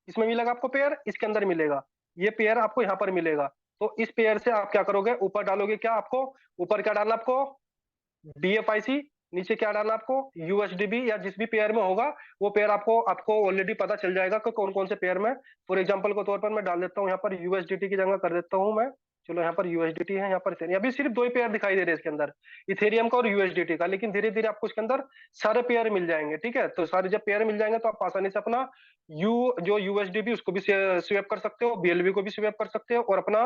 इसमें मिलेगा आपको पेयर, इसके अंदर मिलेगा, ये पेयर आपको यहाँ पर मिलेगा। तो इस पेयर से आप क्या करोगे, ऊपर डालोगे क्या, आपको ऊपर क्या डालना आपको, BFIC, नीचे क्या डालना आपको, USDB, या जिस भी पेयर में होगा वो पेयर आपको आपको ऑलरेडी पता चल जाएगा कि कौन कौन से पेयर में। फॉर एग्जांपल के तौर पर मैं डाल देता हूँ यहाँ पर USDT की जगह कर देता हूँ मैं, चलो यहाँ पर USDT है, यहाँ पर Ethereum। अभी सिर्फ 2 ही पेयर दिखाई दे रहे हैं इसके अंदर, इथेरियम का और USDT का, लेकिन धीरे धीरे आपको इसके अंदर सारे पेयर मिल जाएंगे, ठीक है। तो सारे जब पेयर मिल जाएंगे तो आप आसानी से अपना जो USDB उसको भी स्वेप कर सकते हो, BLV को भी स्वेप कर सकते हो, और अपना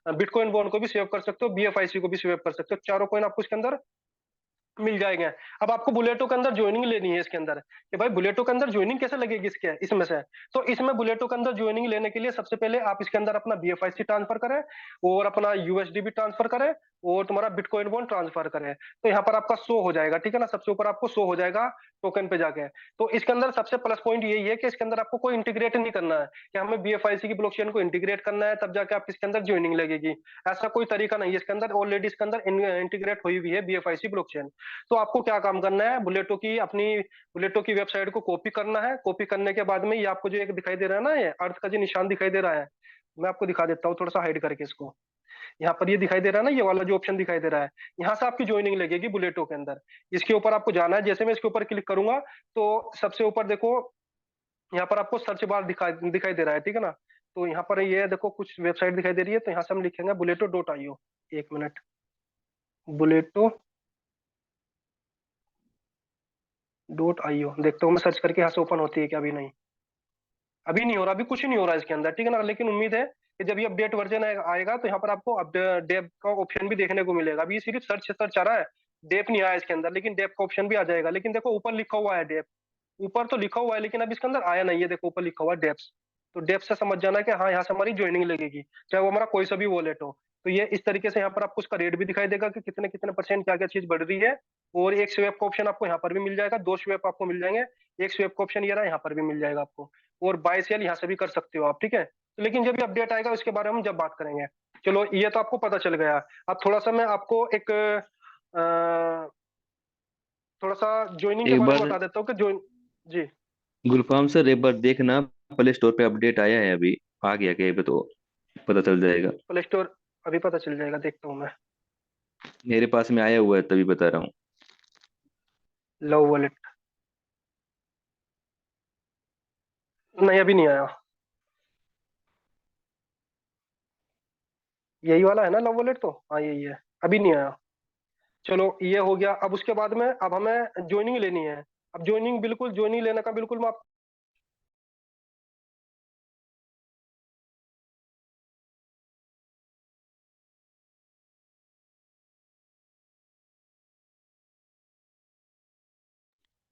बिटकॉइन बॉन्ड को भी स्वेप कर सकते हो, BFIC को भी स्वेप कर सकते हो। चारों कॉइन आपको इसके अंदर मिल जाएंगे। अब आपको बुलेटो के अंदर ज्वाइनिंग लेनी है इसके अंदर, कि भाई बुलेटो के अंदर ज्वाइनिंग कैसे लगेगी इसके इसमें से। तो इसमें बुलेटो के अंदर ज्वाइनिंग लेने के लिए सबसे पहले आप इसके अंदर अपना BFIC ट्रांसफर करें, और अपना USDB ट्रांसफर करें, और तुम्हारा बिटकॉइन बॉन्ड ट्रांसफर करें। तो यहाँ पर आपका शो हो जाएगा, ठीक है ना, सबसे ऊपर आपको शो हो जाएगा टोकन पे जाके। तो इसके अंदर सबसे प्लस पॉइंट यही है कि इसके अंदर आपको कोई इंटीग्रेट नहीं करना है, कि हमें BFIC की ब्लॉकचेन को इंटीग्रेट करना है तब जाके आप इसके अंदर ज्वाइनिंग लगेगी। ऐसा कोई तरीका नहीं है, इसके अंदर ऑलरेडी इसके अंदर इंटीग्रेट हुई हुई है BFIC ब्लॉकचेन। तो आपको क्या काम करना है, बुलेटो की वेबसाइट को कॉपी करना है। कॉपी करने के बाद में ये आपको जो एक दिखाई दे रहा है ना, ये अर्थ का जो निशान दिखाई दे रहा है, मैं आपको दिखा देता हूँ थोड़ा सा हाइड करके इसको। यहाँ पर ये दिखाई दे रहा है ना, ये वाला जो ऑप्शन दिखाई दे रहा है, यहाँ से आपकी ज्वाइनिंग लगेगी बुलेटो के अंदर। इसके ऊपर आपको जाना है, जैसे मैं इसके ऊपर क्लिक करूंगा तो सबसे ऊपर देखो यहाँ पर आपको सर्च बार दिखाई दिखाई दे रहा है, ठीक है ना। तो यहाँ पर ये देखो कुछ वेबसाइट दिखाई दे रही है, तो यहाँ से हम लिखेंगे buleto.io। 1 मिनट, buleto.io देखता हूँ मैं सर्च करके यहाँ से ओपन होती है क्या, अभी नहीं, अभी नहीं हो रहा, अभी कुछ नहीं हो रहा है इसके अंदर, ठीक है ना। लेकिन उम्मीद है कि जब ये अपडेट वर्जन आएगा तो यहाँ पर आपको डेप का ऑप्शन भी देखने को मिलेगा। अभी ये सिर्फ सर्च सर्च आ रहा है, डेप नहीं आया इसके अंदर, लेकिन डेप का ऑप्शन भी आ जाएगा। लेकिन देखो ऊपर लिखा हुआ है डेप, ऊपर तो लिखा हुआ है लेकिन अब इसके अंदर आया नहीं है। देखो ऊपर लिखा हुआ है डेप्स, तो डेप्स से समझ जाना कि हाँ यहाँ से हमारी ज्वाइनिंग लगेगी, चाहे वो हमारा कोई सा भी वॉलेट हो। तो ये इस तरीके से यहाँ पर आपको उसका रेट भी दिखाई देगा कि कितने कितने परसेंट क्या क्या चीज बढ़ रही है। और एक स्वेप का ऑप्शन आपको यहाँ पर भी मिल जाएगा, 2 स्वेप आपको मिल जाएंगे। एक स्वेप का ऑप्शन ये रहा, यहाँ पर भी मिल जाएगा आपको। और बाय सेल यहाँ से भी कर सकते हो आप, ठीक है। तो लेकिन जब भी अपडेट आएगा उसके बारे में हम जब बात करेंगे। चलो ये तो आपको पता चल गया। अब थोड़ा सा मैं आपको एक थोड़ा सा ज्वाइनिंग के एक बारे में बार बता देता हूँ कि ज्वाइन, जी। गुलफाम सर, एक बार देखना, प्ले स्टोर पे अपडेट आया है अभी, आ गया क्या ये पे तो पता चल जाएगा। प्ले स्टोर अभी पता चल जाएगा, देखता हूँ मैं। मेरे पास में आया हुआ है, तभी बता रहा हूँ। Love wallet? नहीं, अभी नहीं आया। यही वाला है ना लव वॉलेट? तो हाँ, यही है। अभी नहीं आया। चलो, ये हो गया। अब उसके बाद में अब हमें ज्वाइनिंग लेनी है। अब ज्वाइनिंग, बिल्कुल ज्वाइनिंग लेने का बिल्कुल मैं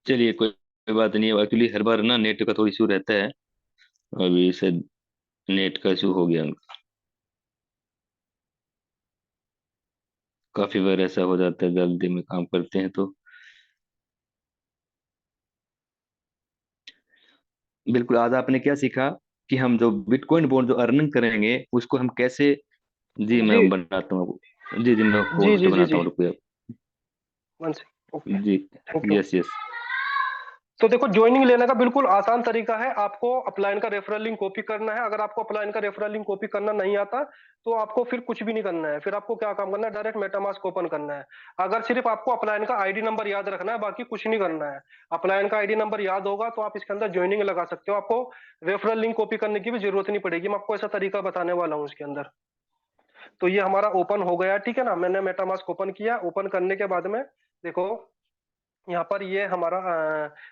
चलिए, कोई कोई बात नहीं है। एक्चुअली हर बार ना नेट का थोड़ा इशू रहता है। अभी से नेट का इशू हो गया उनका। काफी बार ऐसा हो जाता है, जल्दी में काम करते हैं तो। बिल्कुल, आज आपने क्या सीखा कि हम जो बिटकॉइन बॉन्ड जो अर्निंग करेंगे उसको हम कैसे। जी, जी मैं बनाता हूँ। जी जी, मैं जी पोस्ट जी जी बनाता जी। हूँ, रुपये। One second, okay. जी। Thank you. Yes yes. तो देखो, ज्वाइनिंग लेने का बिल्कुल आसान तरीका है। आपको अपलाइन का रेफरल लिंक कॉपी करना है। अगर आपको अपलाइन का रेफरल लिंक कॉपी करना नहीं आता, तो आपको फिर कुछ भी नहीं करना है। फिर आपको क्या काम करना है, डायरेक्ट मेटामास्क ओपन करना है। अगर सिर्फ आपको अपलाइन का आईडी नंबर याद रखना है, बाकी कुछ नहीं करना है। अपलाइन का आईडी नंबर याद होगा तो आप इसके अंदर ज्वाइनिंग लगा सकते हो। आपको रेफरल लिंक कॉपी करने की भी जरूरत नहीं पड़ेगी। मैं आपको ऐसा तरीका बताने वाला हूँ इसके अंदर। तो ये हमारा ओपन हो गया, ठीक है ना। मैंने मेटामास्क ओपन किया। ओपन करने के बाद में देखो, यहाँ पर ये हमारा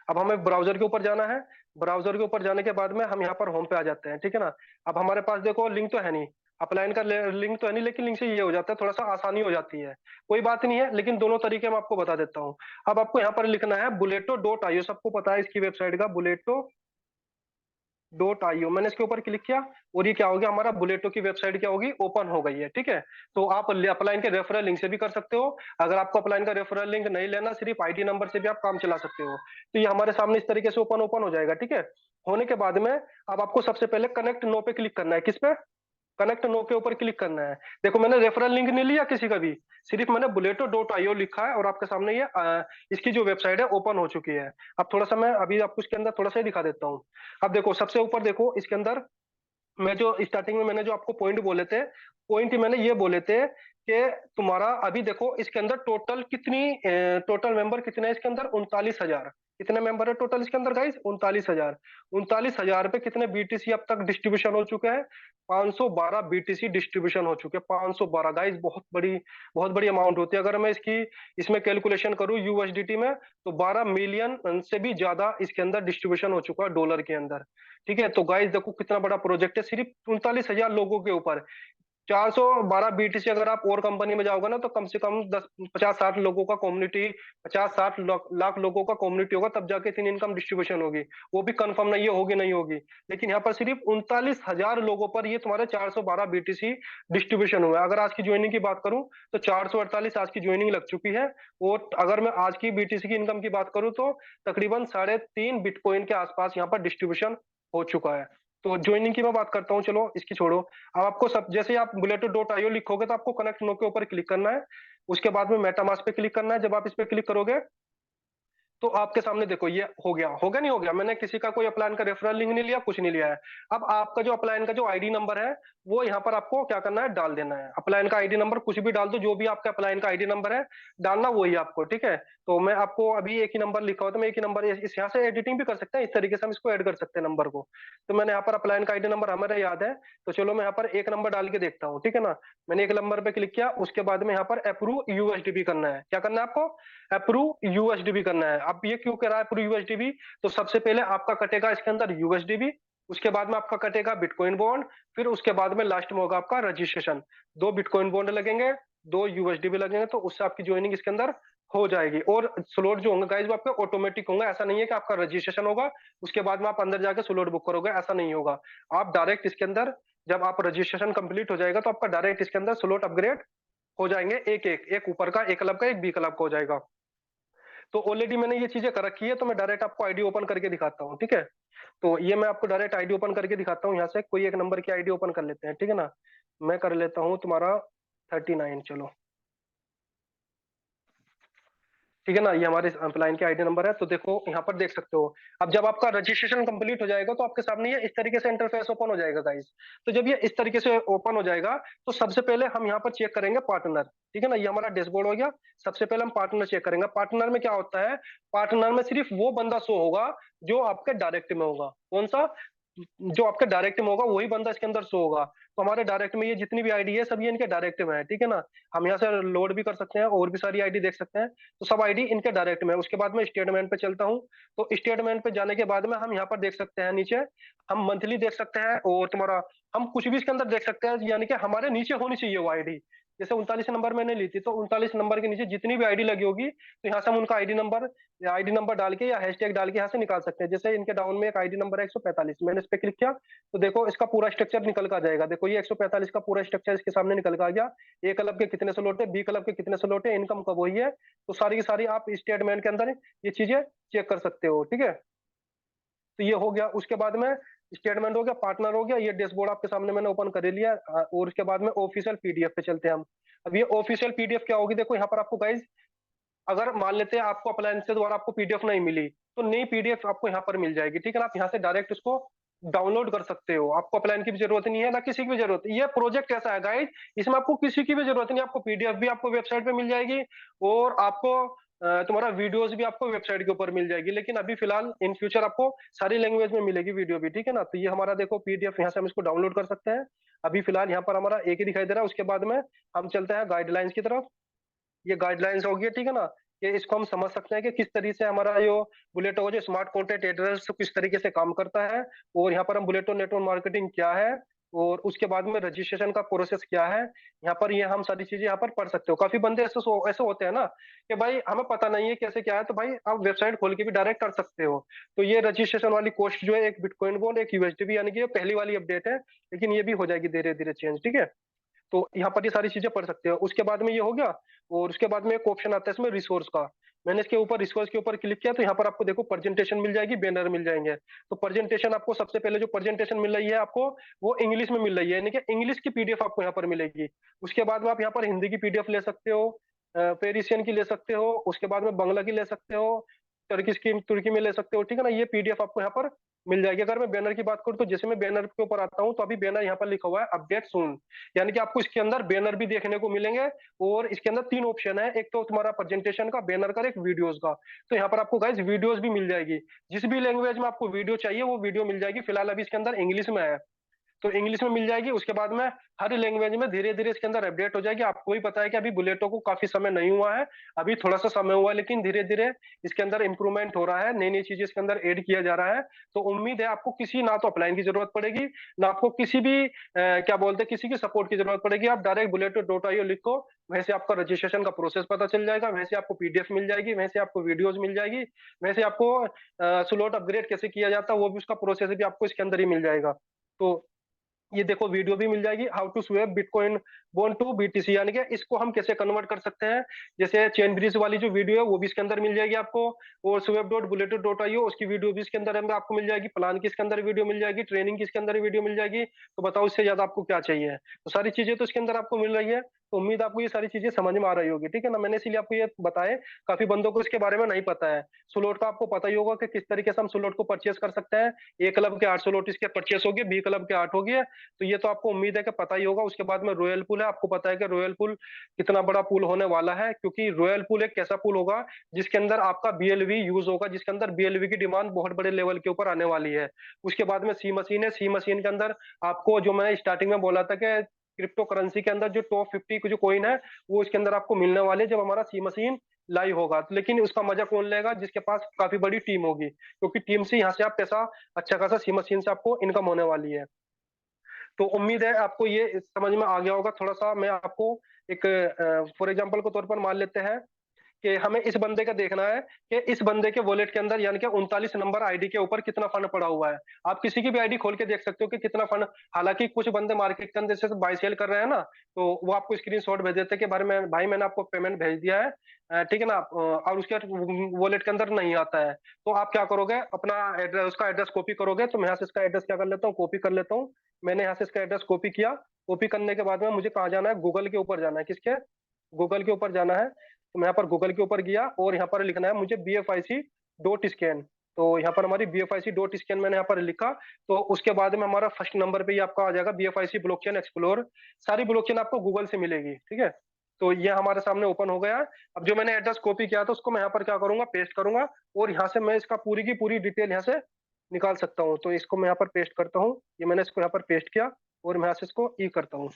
अब हमें ब्राउजर के ऊपर जाना है। ब्राउजर के ऊपर जाने के बाद में हम यहाँ पर होम पे आ जाते हैं, ठीक है ना। अब हमारे पास देखो, लिंक तो है नहीं, अपलाइन का लिंक तो है नहीं, लेकिन लिंक से ये हो जाता है, थोड़ा सा आसानी हो जाती है। कोई बात नहीं है, लेकिन दोनों तरीके मैं आपको बता देता हूँ। अब आपको यहाँ पर लिखना है बुलेटो.io। सबको पता है इसकी वेबसाइट का, buleto.io। मैंने इसके ऊपर क्लिक किया और ये क्या हो गया, हमारा बुलेटो की वेबसाइट क्या होगी, ओपन हो गई है, ठीक है। तो आप अपलाइन के रेफरल लिंक से भी कर सकते हो। अगर आपको अपलाइन का रेफरल लिंक नहीं लेना, सिर्फ आईडी नंबर से भी आप काम चला सकते हो। तो ये हमारे सामने इस तरीके से ओपन ओपन हो जाएगा, ठीक है। होने के बाद में अब आपको सबसे पहले कनेक्ट नो पे क्लिक करना है। किस पे? कनेक्ट नो के ऊपर क्लिक करना है। देखो, मैंने रेफरल लिंक नहीं लिया किसी का भी, सिर्फ मैंने buleto.io लिखा है और आपके सामने ये इसकी जो वेबसाइट है ओपन हो चुकी है। अब थोड़ा सा मैं अभी आपको इसके अंदर थोड़ा सा ही दिखा देता हूँ। अब देखो, सबसे ऊपर देखो इसके अंदर, मैं जो स्टार्टिंग में मैंने जो आपको पॉइंट बोले थे, पॉइंट मैंने ये बोले थे कि तुम्हारा अभी देखो इसके अंदर टोटल कितनी, टोटल मेंबर कितने हैं इसके अंदर, 39,000। कितने मेंबर है टोटल इसके अंदर गाइस? 39,000। 39,000 पे कितने बीटीसी अब तक डिस्ट्रीब्यूशन हो चुके हैं? 512 बीटीसी डिस्ट्रीब्यूशन हो चुके हैं। 512 गाइस, बहुत बड़ी अमाउंट होती है। अगर मैं इसकी इसमें कैलकुलेशन करूं यूएसडीटी में, तो 12 मिलियन से भी ज्यादा इसके अंदर डिस्ट्रीब्यूशन हो चुका है डॉलर के अंदर, ठीक है। तो गाइस देखो कितना बड़ा प्रोजेक्ट है, सिर्फ 39,000 लोगों के ऊपर। 412 बीटीसी अगर आप और कंपनी में जाओगे ना, तो कम से कम 10 50 60 लोगों का कम्युनिटी, 50 60 लाख लोगों का कम्युनिटी होगा, तब जाके इतनी इनकम डिस्ट्रीब्यूशन होगी। वो भी कंफर्म नहीं है होगी नहीं होगी। लेकिन यहाँ पर सिर्फ 39,000 लोगों पर ये तुम्हारे 412 बीटीसी डिस्ट्रीब्यूशन हुआ है। अगर आज की ज्वाइनिंग की बात करूं, तो 448 आज की ज्वाइनिंग लग चुकी है। और अगर मैं आज की बीटीसी की इनकम की बात करूं, तो तकरीबन 3.5 बिटकॉइन के आसपास यहाँ पर डिस्ट्रीब्यूशन हो चुका है। तो ज्वाइनिंग की मैं बात करता हूँ, चलो इसकी छोड़ो। अब आपको सब, जैसे ही आप buleto.io लिखोगे तो आपको कनेक्ट नो के ऊपर क्लिक करना है। उसके बाद में मेटामास्क पे क्लिक करना है। जब आप इस पे क्लिक करोगे, तो आपके सामने देखो ये हो गया नहीं हो गया, मैंने किसी का कोई अपलाइन का रेफरल लिंक नहीं लिया, कुछ नहीं लिया है। अब आपका जो अपलाइन का जो आईडी नंबर है, वो यहाँ पर आपको क्या करना है, डाल देना है। अपलाइन का आईडी नंबर कुछ भी डाल दो, जो भी आपका अपलाइन का आईडी नंबर है डालना, वही आपको, ठीक है। तो मैं आपको अभी एक ही नंबर लिखा हुआ, तो मैं एक ही नंबर इस यहाँ से एडिटिंग भी कर सकते हैं, इस तरीके से हम इसको ऐड कर सकते हैं नंबर को। तो मैंने यहाँ पर अपलाइन का आईडी नंबर हमारा याद है, तो चलो मैं यहाँ पर एक नंबर डाल के देखता हूँ, ठीक है ना। मैंने एक नंबर पे क्लिक किया। उसके बाद में यहाँ पर अप्रूव यूएसडीपी करना है। क्या करना है आपको? अप्रूव यूएसडीबी करना है। अब ये क्यों कह रहा है अप्रूव यूएसडीबी? तो सबसे पहले आपका कटेगा इसके अंदर यूएसडीबी, उसके बाद में आपका कटेगा बिटकॉइन बॉन्ड, फिर उसके बाद में लास्ट में होगा आपका रजिस्ट्रेशन। 2 बिटकॉइन बॉन्ड लगेंगे, 2 यूएसडीबी लगेंगे, तो उससे आपकी ज्वाइनिंग इसके अंदर हो जाएगी। और स्लॉट जो होंगे गाइस, वो आपके ऑटोमेटिक होंगे। ऐसा नहीं है कि आपका रजिस्ट्रेशन होगा उसके बाद में आप अंदर जाके स्लॉट बुक करोगे, ऐसा नहीं होगा। आप डायरेक्ट इसके अंदर, जब आप रजिस्ट्रेशन कंप्लीट हो जाएगा, तो आपका डायरेक्ट इसके अंदर स्लॉट अपग्रेड हो जाएंगे। एक एक एक ऊपर का, एक क्लब का, एक बी क्लब का हो जाएगा। तो ऑलरेडी मैंने ये चीजें कर रखी है, तो मैं डायरेक्ट आपको आईडी ओपन करके दिखाता हूँ, ठीक है। तो ये मैं आपको डायरेक्ट आईडी ओपन करके दिखाता हूँ। यहाँ से कोई एक नंबर की आईडी ओपन कर लेते हैं, ठीक है ना। मैं कर लेता हूँ तुम्हारा 39, चलो। ठीक है ना, ये हमारे एम्प्लॉय के आईडी नंबर है। तो देखो यहाँ पर देख सकते हो। अब जब आपका रजिस्ट्रेशन कंप्लीट हो जाएगा तो आपके सामने ये इस तरीके से इंटरफेस ओपन हो जाएगा गाइस। तो जब ये इस तरीके से ओपन हो जाएगा तो सबसे पहले हम यहाँ पर चेक करेंगे पार्टनर। ठीक है ना, ये हमारा डैशबोर्ड हो गया। सबसे पहले हम पार्टनर चेक करेंगे। पार्टनर में क्या होता है, पार्टनर में सिर्फ वो बंदा शो होगा जो आपके डायरेक्ट में होगा। कौन सा, जो आपके डायरेक्ट में होगा वही बंदा इसके अंदर शो होगा। तो हमारे डायरेक्ट में ये जितनी भी आईडी है सब ये इनके डायरेक्ट में है। ठीक है ना, हम यहाँ से लोड भी कर सकते हैं और भी सारी आईडी देख सकते हैं। तो सब आईडी इनके डायरेक्ट में है। उसके बाद में स्टेटमेंट पे चलता हूँ। तो स्टेटमेंट पे जाने के बाद में हम यहाँ पर देख सकते हैं, नीचे हम मंथली देख सकते हैं और तुम्हारा हम कुछ भी इसके अंदर देख सकते हैं। यानी कि हमारे नीचे होनी चाहिए वो आईडी। जैसे 39 नंबर मैंने ली थी, तो 39 नंबर के नीचे जितनी भी आईडी लगी होगी तो यहाँ से हम उनका आईडी नंबर डाल के या हैशटैग डाल के यहाँ से निकाल सकते हैं। जैसे इनके डाउन में एक आईडी नंबर है 145, मैंने इस पे क्लिक किया तो देखो इसका पूरा स्ट्रक्चर निकल कर आ जाएगा। देखो ये 145 का पूरा स्ट्रक्चर इसके सामने निकल कर आ गया। ए क्लब के कितने स्लॉट है, बी क्लब के कितने स्लॉट है, इनकम कब हुई है, तो सारी की सारी आप स्टेटमेंट के अंदर ये चीजें चेक कर सकते हो। ठीक है, तो ये हो गया। उसके बाद में स्टेटमेंट हो गया, पार्टनर हो गया, ये डैशबोर्ड आपके सामने मैंने ओपन कर लिया। और उसके बाद में ऑफिशियल पीडीएफ पे चलते हैं हम। अब ये ऑफिशियल पीडीएफ क्या होगी, देखो यहाँ पर आपको गाइज, अगर मान लेते हैं आपको अप्लायंस के द्वारा आपको पीडीएफ नहीं मिली तो नई पीडीएफ आपको यहाँ पर मिल जाएगी। ठीक है ना, आप यहाँ से डायरेक्ट उसको डाउनलोड कर सकते हो। आपको अप्लायन की भी जरूरत नहीं है, ना किसी की भी जरूरत। ये प्रोजेक्ट ऐसा है गाइज, इसमें आपको किसी की भी जरूरत नहीं। आपको पीडीएफ भी आपको वेबसाइट पे मिल जाएगी और आपको तुम्हारा वीडियोस भी आपको वेबसाइट के ऊपर मिल जाएगी। लेकिन अभी फिलहाल इन फ्यूचर आपको सारी लैंग्वेज में मिलेगी वीडियो भी। ठीक है ना, तो ये हमारा देखो पीडीएफ, यहाँ से हम इसको डाउनलोड कर सकते हैं। अभी फिलहाल यहाँ पर हमारा एक ही दिखाई दे रहा है। उसके बाद में हम चलते हैं गाइडलाइंस की तरफ। ये गाइडलाइंस होगी, ठीक है ना, कि इसको हम समझ सकते हैं कि किस तरीके से हमारा जो बुलेटो जो स्मार्ट कॉन्टेंट एड्रेस किस तरीके से काम करता है। और यहाँ पर हम बुलेटो नेटवर्क मार्केटिंग क्या है और उसके बाद में रजिस्ट्रेशन का प्रोसेस क्या है, यहाँ पर ये हम सारी चीजें यहाँ पर पढ़ सकते हो। काफी बंदे ऐसे होते हैं ना कि भाई हमें पता नहीं है कैसे क्या है, तो भाई आप वेबसाइट खोल के भी डायरेक्ट कर सकते हो। तो ये रजिस्ट्रेशन वाली कॉस्ट जो है, एक बिटकॉइन बॉन्ड एक यूएसडीबी, यानी कि ये पहली वाली अपडेट है, लेकिन ये भी हो जाएगी धीरे धीरे चेंज। ठीक है, तो यहाँ पर ये सारी चीजें पढ़ सकते हो। उसके बाद में ये हो गया। और उसके बाद में एक ऑप्शन आता है इसमें रिसोर्स का। मैंने इसके ऊपर रिसोर्स के ऊपर क्लिक किया तो यहाँ पर आपको देखो प्रेजेंटेशन मिल जाएगी, बैनर मिल जाएंगे। तो प्रेजेंटेशन आपको सबसे पहले जो प्रेजेंटेशन मिल रही है आपको, वो इंग्लिश में मिल रही है, यानी कि इंग्लिश की पीडीएफ आपको यहाँ पर मिलेगी। उसके बाद में आप यहाँ पर हिंदी की पीडीएफ ले सकते हो, पेरिसियन की ले सकते हो, उसके बाद में बांग्ला की ले सकते हो, टर्किश की तुर्की में ले सकते हो। ठीक है ना, ये पीडीएफ आपको यहाँ पर मिल जाएगी। अगर मैं बैनर की बात करूं तो जैसे मैं बैनर के ऊपर आता हूं तो अभी बैनर यहाँ पर लिखा हुआ है अपडेट सून, यानी कि आपको इसके अंदर बैनर भी देखने को मिलेंगे। और इसके अंदर तीन ऑप्शन है, एक तो तुम्हारा प्रेजेंटेशन का, बैनर का, एक वीडियोस का। तो यहाँ पर आपको गाइस वीडियोस भी मिल जाएगी। जिस भी लैंग्वेज में आपको वीडियो चाहिए वो वीडियो मिल जाएगी। फिलहाल अभी इसके अंदर इंग्लिश में है तो इंग्लिश में मिल जाएगी। उसके बाद में हर लैंग्वेज में धीरे धीरे इसके अंदर अपडेट हो जाएगी। आपको भी पता है कि अभी बुलेटो को काफी समय नहीं हुआ है, अभी थोड़ा सा समय हुआ है, लेकिन धीरे धीरे इसके अंदर इंप्रूवमेंट हो रहा है, नई नई चीजें इसके अंदर ऐड किया जा रहा है। तो उम्मीद है आपको किसी ना तो अपलाइन की जरूरत पड़ेगी, ना आपको किसी भी क्या बोलते हैं किसी की सपोर्ट की जरूरत पड़ेगी। आप डायरेक्ट buleto.io लिखो, वैसे आपका रजिस्ट्रेशन का प्रोसेस पता चल जाएगा, वैसे आपको पीडीएफ मिल जाएगी, वैसे आपको वीडियोज मिल जाएगी, वैसे आपको स्लॉट अपग्रेड कैसे किया जाता है वो भी उसका प्रोसेस भी आपको इसके अंदर ही मिल जाएगा। तो ये देखो वीडियो भी मिल जाएगी, how to swap bitcoin bond to BTC, यानी कि इसको हम कैसे कन्वर्ट कर सकते हैं। जैसे चेन ब्रिज वाली जो वीडियो है वो भी इसके अंदर मिल जाएगी आपको। और swap.buleto.io उसकी वीडियो भी इसके अंदर आपको मिल जाएगी, प्लान की इसके अंदर वीडियो मिल जाएगी, ट्रेनिंग की इसके अंदर वीडियो मिल जाएगी। तो बताओ इससे ज्यादा आपको क्या चाहिए। तो सारी चीजें तो इसके अंदर आपको मिल रही है। तो उम्मीद आपको ये सारी चीजें समझ में आ रही होगी। ठीक है ना, मैंने इसीलिए आपको ये बताए, काफी बंदों को इसके बारे में नहीं पता है। स्लॉट का आपको पता ही होगा कि किस तरीके से हम स्लॉट को परचेस कर सकते हैं। ए क्लब के 8 स्लॉट इसके परचेस हो गए, बी क्लब के 8 हो गए। तो ये तो आपको उम्मीद है कि पता ही होगा। उसके बाद में रॉयल पूल है, आपको पता है कि रॉयल पूल कितना बड़ा पूल होने वाला है, क्योंकि रॉयल पूल एक कैसा पूल होगा जिसके अंदर आपका बीएलवी यूज होगा, जिसके अंदर बीएलवी की डिमांड बहुत बड़े लेवल के ऊपर आने वाली है। उसके बाद में सी मशीन है, सी मशीन के अंदर आपको जो मैंने स्टार्टिंग में बोला था कि क्रिप्टो करेंसी के अंदर जो टॉप 50 जो कॉइन है वो इसके अंदर आपको मिलने वाले जब हमारा सी मशीन लाइव होगा। तो लेकिन उसका मजा कौन लेगा, जिसके पास काफी बड़ी टीम होगी, क्योंकि टीम से यहाँ से आप पैसा अच्छा खासा सी मशीन से आपको इनकम होने वाली है। तो उम्मीद है आपको ये समझ में आ गया होगा। थोड़ा सा मैं आपको एक फॉर एग्जांपल के तौर पर मान लेते हैं कि हमें इस बंदे का देखना है कि इस बंदे के वॉलेट के अंदर यानी कि 39 नंबर आईडी के ऊपर कितना फंड पड़ा हुआ है। आप किसी की भी आईडी खोल के देख सकते हो कि कितना फंड, हालांकि कुछ बंदे मार्केट के अंदर जैसे बाय सेल कर रहे हैं ना, तो वो आपको स्क्रीनशॉट भेज देते हैं कि भाई मैंने आपको पेमेंट भेज दिया है, ठीक है ना, और उसके वॉलेट के अंदर नहीं आता है। तो आप क्या करोगे, अपना एड्रेस, उसका एड्रेस कॉपी करोगे। तो मैं यहाँ से इसका एड्रेस क्या कर लेता हूँ, कॉपी कर लेता हूँ। मैंने यहाँ से इसका एड्रेस कॉपी किया। कॉपी करने के बाद में मुझे कहाँ जाना है, गूगल के ऊपर जाना है। किसके, गूगल के ऊपर जाना है। तो मैं यहाँ पर गूगल के ऊपर गया और यहाँ पर लिखना है मुझे BFIC.scan। तो यहाँ पर हमारी BFIC.scan मैंने यहाँ पर लिखा। तो उसके बाद में हमारा फर्स्ट नंबर पे ही आपका आ जाएगा BFIC ब्लॉकचेन एक्सप्लोर। सारी ब्लॉकचेन आपको गूगल से मिलेगी, ठीक है। तो ये हमारे सामने ओपन हो गया है। अब जो मैंने एड्रेस कॉपी किया था उसको मैं यहाँ पर क्या करूंगा, पेस्ट करूंगा, और यहाँ से मैं इसका पूरी की पूरी डिटेल यहाँ से निकाल सकता हूँ। तो इसको मैं यहाँ पर पेस्ट करता हूँ, ये मैंने इसको यहाँ पर पेस्ट किया और मैं यहाँ से इसको ई करता हूँ।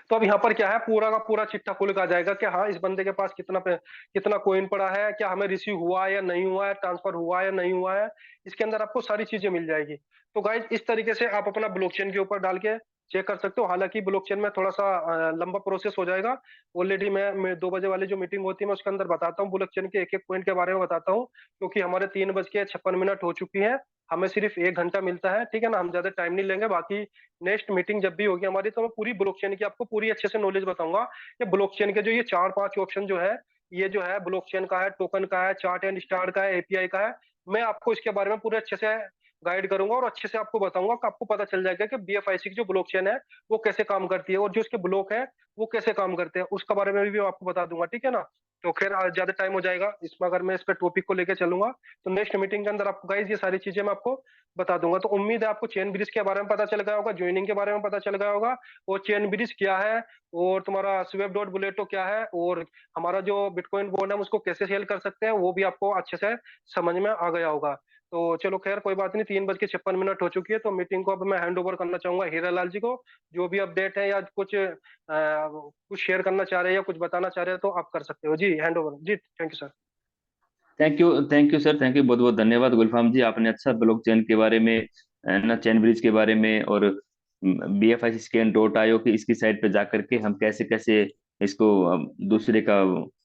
तो अब यहाँ पर क्या है, पूरा का पूरा चिट्ठा खुल का जाएगा कि हाँ इस बंदे के पास कितना कॉइन पड़ा है, क्या हमें रिसीव हुआ है या नहीं हुआ है, ट्रांसफर हुआ है या नहीं हुआ है। इसके अंदर आपको सारी चीजें मिल जाएगी। तो गाइज इस तरीके से आप अपना ब्लॉकचेन के ऊपर डाल के चेक कर सकते हो। हालांकि ब्लॉकचेन में थोड़ा सा लंबा प्रोसेस हो जाएगा। ऑलरेडी मैं 2 बजे वाली जो मीटिंग होती है मैं उसके अंदर बताता हूँ, ब्लॉकचेन के एक एक पॉइंट के बारे में बताता हूँ, क्योंकि हमारे 3:56 हो चुकी है। हमें सिर्फ 1 घंटा मिलता है, ठीक है ना, हम ज्यादा टाइम नहीं लेंगे। बाकी नेक्स्ट मीटिंग जब भी होगी हमारी तो मैं पूरी ब्लॉकचेन की आपको पूरी अच्छे से नॉलेज बताऊंगा कि ब्लॉकचेन के जो ये 4-5 ऑप्शन जो है, ये जो है ब्लॉकचेन का है, टोकन का है, चार्ट एंड स्टार्ट का है, एपीआई का है। मैं आपको इसके बारे में पूरे अच्छे से गाइड करूंगा और अच्छे से आपको बताऊंगा कि आपको पता चल जाएगा कि BFIC की जो ब्लॉकचेन है वो कैसे काम करती है, और जो उसके ब्लॉक है वो कैसे काम करते हैं, उसके बारे में भी मैं आपको बता दूंगा, ठीक है ना। तो खैर आज ज्यादा टाइम हो जाएगा इसमें अगर मैं इस पे टॉपिक को लेकर चलूंगा। तो नेक्स्ट मीटिंग के अंदर आपको गाइज ये सारी चीजें मैं आपको बता दूंगा। तो उम्मीद है आपको चेन ब्रिज के बारे में पता चल गया होगा, ज्वाइनिंग के बारे में पता चल गया होगा, और चेन ब्रिज क्या है, और तुम्हारा Swap.Buleto क्या है, और हमारा जो बिटकॉइन बॉन्ड है हम उसको कैसे सेल कर सकते हैं वो भी आपको अच्छे से समझ में आ गया होगा। तो चलो खैर कोई बात नहीं, 3:56 हो चुकी है। तो मीटिंग को अब मैं हैंड ओवर करना चाहूंगा हीरा लाल जी को। जो भी अपडेट है या कुछ शेयर करना चाह रहे हैं या कुछ बताना चाह रहे हैं तो आप कर सकते हो जी, हैंड ओवर जी। Thank you sir. Thank you sir, thank you, बहुत बहुत धन्यवाद गुलफाम जी। आपने अच्छा ब्लॉक चेन के बारे में, ना चेन ब्रिज के बारे में, और BFIC.scan.io की इसकी साइट पे जा करके हम कैसे कैसे इसको दूसरे का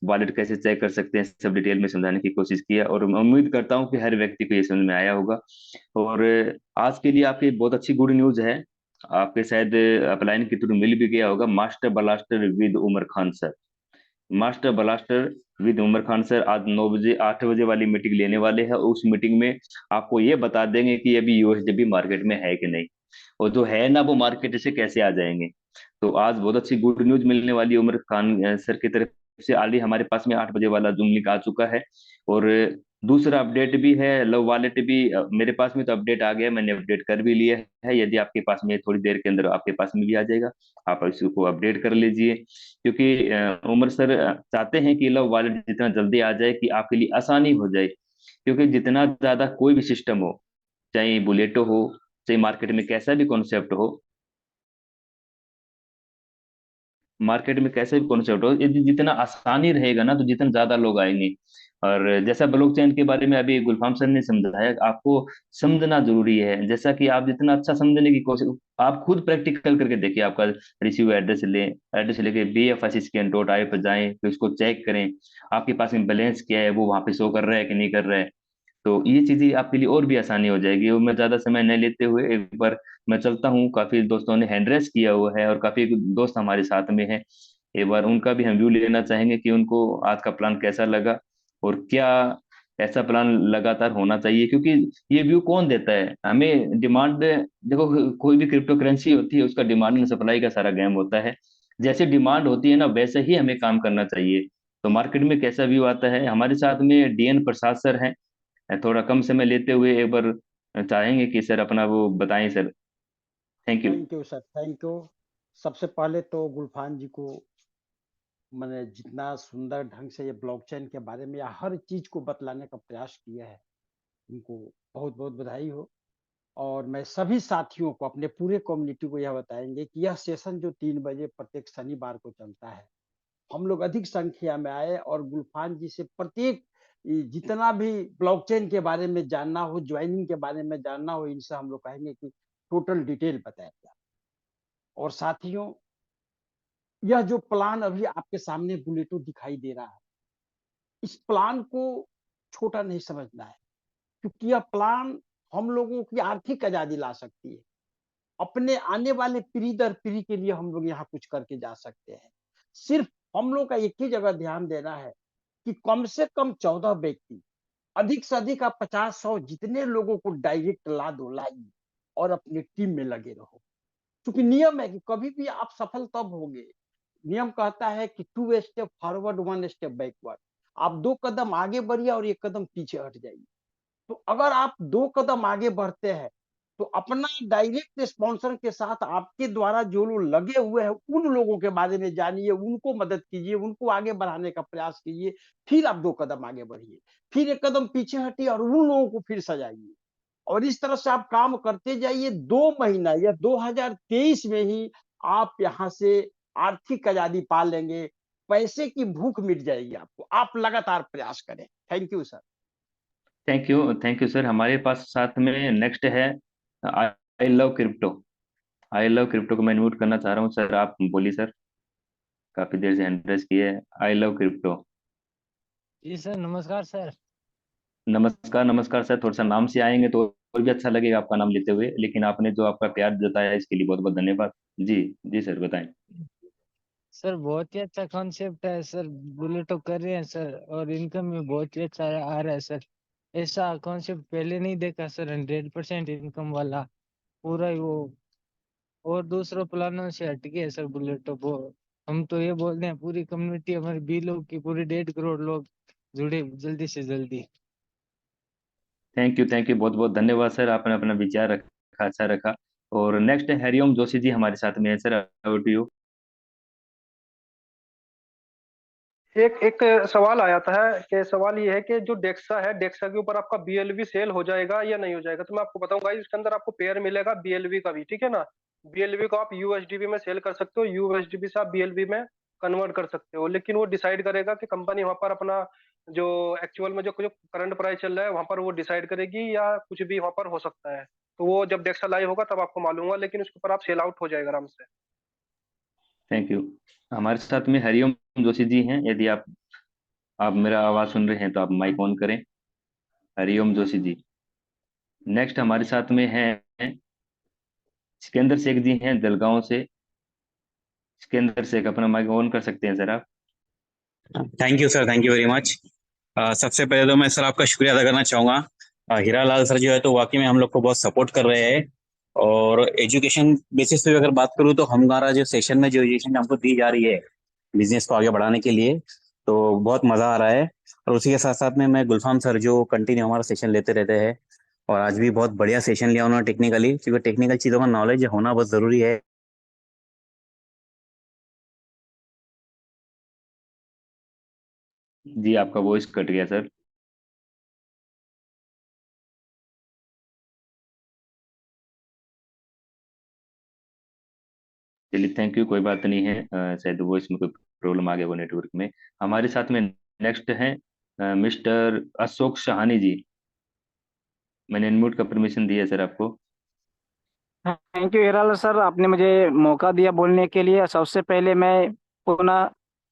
वॉलेट कैसे चेक कर सकते हैं, सब डिटेल में समझाने की कोशिश किया, और मैं उम्मीद करता हूँ कि हर व्यक्ति को ये समझ में आया होगा। और आज के लिए आपकी बहुत अच्छी गुड न्यूज़ है, आपके शायद अपलाइन के थ्रू मिल भी गया होगा, master blaster with Umar Khan sir. Master blaster with Umar Khan sir आज 9 बजे 8 बजे वाली मीटिंग लेने वाले हैं। उस मीटिंग में आपको ये बता देंगे कि अभी यूएसडीबी मार्केट में है कि नहीं, और जो है ना वो मार्केट से कैसे आ जाएंगे। तो आज बहुत अच्छी गुड न्यूज मिलने वाली है उमर खान सर की तरफ से। ऑलरेडी हमारे पास में 8 बजे वाला जूम लिंक आ चुका है, और दूसरा अपडेट भी है, लव वॉलेट भी मेरे पास में तो अपडेट आ गया, मैंने अपडेट कर भी लिया है। यदि आपके पास में थोड़ी देर के अंदर आपके पास में भी आ जाएगा, आप इसको अपडेट कर लीजिए। क्योंकि उमर सर चाहते हैं कि लव वॉलेट जितना जल्दी आ जाए कि आपके लिए आसानी हो जाए। क्योंकि जितना ज्यादा कोई भी सिस्टम हो, चाहे बुलेटो हो, चाहे मार्केट में कैसा भी कॉन्सेप्ट हो, मार्केट में कैसे भी कॉन्सेप्ट हो, यदि जितना आसानी रहेगा ना तो जितना ज्यादा लोग आएंगे। और जैसा ब्लॉकचेन के बारे में अभी गुलफाम सर ने समझाया, आपको समझना जरूरी है। जैसा कि आप जितना अच्छा समझने की कोशिश, आप खुद प्रैक्टिकल करके देखिए। आपका रिसीव एड्रेस एड्रेस लेके BFIC.scan.io पर जाएं, फिर उसको चेक करें आपके पास में बैलेंस क्या है, वो वहां पे शो कर रहा है कि नहीं कर रहा है। तो ये चीजें आपके लिए और भी आसानी हो जाएगी। और मैं ज्यादा समय नहीं लेते हुए एक बार मैं चलता हूँ, काफी दोस्तों ने हैंड रेस किया हुआ है और काफी दोस्त हमारे साथ में हैं। एक बार उनका भी हम व्यू लेना चाहेंगे कि उनको आज का प्लान कैसा लगा, और क्या ऐसा प्लान लगातार होना चाहिए। क्योंकि ये व्यू कौन देता है हमें, डिमांड। देखो, कोई भी क्रिप्टो करेंसी होती है उसका डिमांड एंड सप्लाई का सारा गेम होता है। जैसे डिमांड होती है ना वैसे ही हमें काम करना चाहिए। तो मार्केट में कैसा व्यू आता है, हमारे साथ में DN प्रसाद सर हैं। थोड़ा कम समय लेते हुए एक बार चाहेंगे कि सर अपना वो बताएं sir. Thank you. Thank you sir, thank you. सबसे पहले तो गुलफान जी को मैंने जितना सुंदर ढंग से ये ब्लॉकचेन के बारे में या हर चीज को बतलाने का प्रयास किया है, उनको बहुत बहुत बधाई हो। और मैं सभी साथियों को, अपने पूरे कम्युनिटी को यह बताएंगे कि यह सेशन जो 3 बजे प्रत्येक शनिवार को चलता है, हम लोग अधिक संख्या में आए और गुलफान जी से प्रत्येक जितना भी ब्लॉकचेन के बारे में जानना हो, ज्वाइनिंग के बारे में जानना हो, इनसे हम लोग कहेंगे कि टोटल डिटेल बताया जाए। और साथियों, यह जो प्लान अभी आपके सामने बुलेटो दिखाई दे रहा है, इस प्लान को छोटा नहीं समझना है, क्योंकि यह प्लान हम लोगों की आर्थिक आजादी ला सकती है। अपने आने वाले पीढ़ी दर पीढ़ी के लिए हम लोग यहाँ कुछ करके जा सकते हैं। सिर्फ हम लोग का एक ही जगह ध्यान देना है कि कम से कम 14 व्यक्ति, अधिक से अधिक आप 50-100 जितने लोगों को डायरेक्ट ला दो, लाइए और अपनी टीम में लगे रहो। क्योंकि नियम है कि कभी भी आप सफल तब होंगे नियम कहता है कि 2 स्टेप फॉरवर्ड 1 स्टेप बैकवर्ड। आप 2 कदम आगे बढ़िए और 1 कदम पीछे हट जाइए। तो अगर आप 2 कदम आगे बढ़ते हैं, तो अपना डायरेक्ट स्पॉन्सर के साथ आपके द्वारा जो लोग लगे हुए हैं, उन लोगों के बारे में जानिए, उनको मदद कीजिए, उनको आगे बढ़ाने का प्रयास कीजिए। फिर आप 2 कदम आगे बढ़िए, फिर 1 कदम पीछे हटिए और उन लोगों को फिर सजाइए। और इस तरह से आप काम करते जाइए। 2 महीना या 2023 में ही आप यहाँ से आर्थिक आजादी पा लेंगे। पैसे की भूख मिट जाएगी आपको। आप लगातार प्रयास करें। Thank you sir. Thank you sir. हमारे पास साथ में नेक्स्ट है आई लव क्रिप्टो। आई लव क्रिप्टो को मैं इनवाइट करना चाह रहा हूँ सर। आप बोलिए सर, काफी देर से हैंड रेस किए। I love crypto. जी सर, नमस्कार सर। नमस्कार नमस्कार सर। थोड़ा सा नाम से आएंगे तो और भी अच्छा लगेगा आपका नाम लेते हुए, लेकिन आपने जो आपका प्यार जताया इसके लिए बहुत बहुत धन्यवाद। जी जी सर, बताएं। सर बहुत ही अच्छा कॉन्सेप्ट है सर, बुलेटो कर रहे हैं सर और इनकम में बहुत ही अच्छा आ रहा है सर। ऐसा कॉन्सेप्ट पहले नहीं देखा सर, 100% इनकम वाला पूरा ही वो और दूसरों प्लानों से हटके है सर बुलेटो। वो हम तो ये बोल रहे हैं पूरी कम्युनिटी हमारी 20 लोग की पूरी 1.5 करोड़ लोग जुड़े जल्दी से जल्दी। थैंक यू बहुत बहुत धन्यवाद सर। आपने अपना विचार रखा, अच्छा रखा। और नेक्स्ट है हरिओम जोशी जी हमारे साथ में है सर। Over to you. एक एक सवाल आया था है कि सवाल ये है कि जो डेक्सा है, डेक्सा के ऊपर आपका बीएलवी सेल हो जाएगा या नहीं हो जाएगा। तो मैं आपको बताऊंगा, इसके अंदर आपको पेयर मिलेगा बीएलवी का भी, ठीक है ना। बीएलवी को आप यूएसडीबी में सेल कर सकते हो, यूएसडीबी से आप बीएलवी में कन्वर्ट कर सकते हो, लेकिन वो डिसाइड करेगा कि कंपनी वहां पर अपना जो एक्चुअल में जो जो करंट प्राइस चल रहा है वहां पर वो डिसाइड करेगी, या कुछ भी वहां पर हो सकता है। तो वो जब डेक्सा लाइव होगा तब आपको मालूम होगा, लेकिन उसके ऊपर आप सेल आउट हो जाएगा आराम से। Thank you. हमारे साथ में हरिओम जोशी जी हैं। यदि आप मेरा आवाज सुन रहे हैं तो आप माइक ऑन करें। हरिओम जोशी जी। नेक्स्ट हमारे साथ में है सिकंदर शेख जी हैं जलगांव से। सिकंदर शेख, अपना माइक ऑन कर सकते हैं सर आप। Thank you sir, thank you very much. सबसे पहले तो मैं सर आपका शुक्रिया अदा करना चाहूँगा। हीरा लाल सर जो है तो वाकई में हम लोग को बहुत सपोर्ट कर रहे हैं। और एजुकेशन बेसिस पे अगर बात करूँ तो हमारा जो सेशन में जो एजुकेशन हमको दी जा रही है बिजनेस को आगे बढ़ाने के लिए, तो बहुत मज़ा आ रहा है। और उसी के साथ साथ में मैं गुलफाम सर जो कंटिन्यू हमारा सेशन लेते रहते हैं, और आज भी बहुत बढ़िया सेशन लिया उन्होंने टेक्निकली, क्योंकि टेक्निकल चीज़ों का नॉलेज होना बहुत ज़रूरी है। जी आपका वॉइस कट गया सर। चलिए थैंक यू, कोई बात नहीं है। शायद वॉइस में कोई प्रॉब्लम आ गया वो नेटवर्क में। हमारे साथ में नेक्स्ट है मिस्टर अशोक शाहानी जी। मैंने अनम्यूट का परमिशन दिया है सर आपको। थैंक यू हीरालाल सर, आपने मुझे मौका दिया बोलने के लिए। सबसे पहले मैं पुनः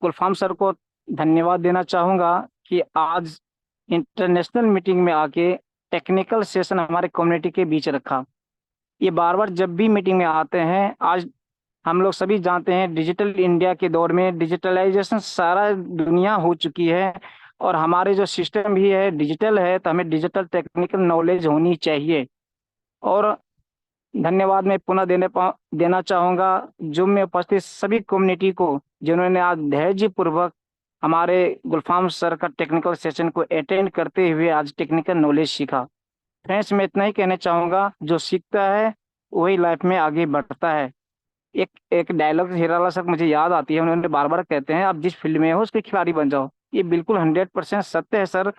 गुलफाम सर को धन्यवाद देना चाहूँगा कि आज इंटरनेशनल मीटिंग में आके टेक्निकल सेशन हमारे कम्युनिटी के बीच रखा। ये बार बार जब भी मीटिंग में आते हैं, आज हम लोग सभी जानते हैं डिजिटल इंडिया के दौर में डिजिटलाइजेशन सारा दुनिया हो चुकी है, और हमारे जो सिस्टम भी है डिजिटल है, तो हमें डिजिटल टेक्निकल नॉलेज होनी चाहिए। और धन्यवाद मैं पुनः देना चाहूँगा जूम में उपस्थित सभी कम्युनिटी को, जिन्होंने आज धैर्यपूर्वक हमारे गुलफाम सर का टेक्निकल सेशन को अटेंड करते हुए आज टेक्निकल नॉलेज सीखा। फ्रेंड्स, मैं इतना ही कहना चाहूँगा, जो सीखता है वही लाइफ में आगे बढ़ता है। एक एक डायलॉग हीरालाल सर मुझे याद आती है, उन्होंने बार बार कहते हैं आप जिस फील्ड में हो उसके खिलाड़ी बन जाओ। ये बिल्कुल 100% सत्य है सर।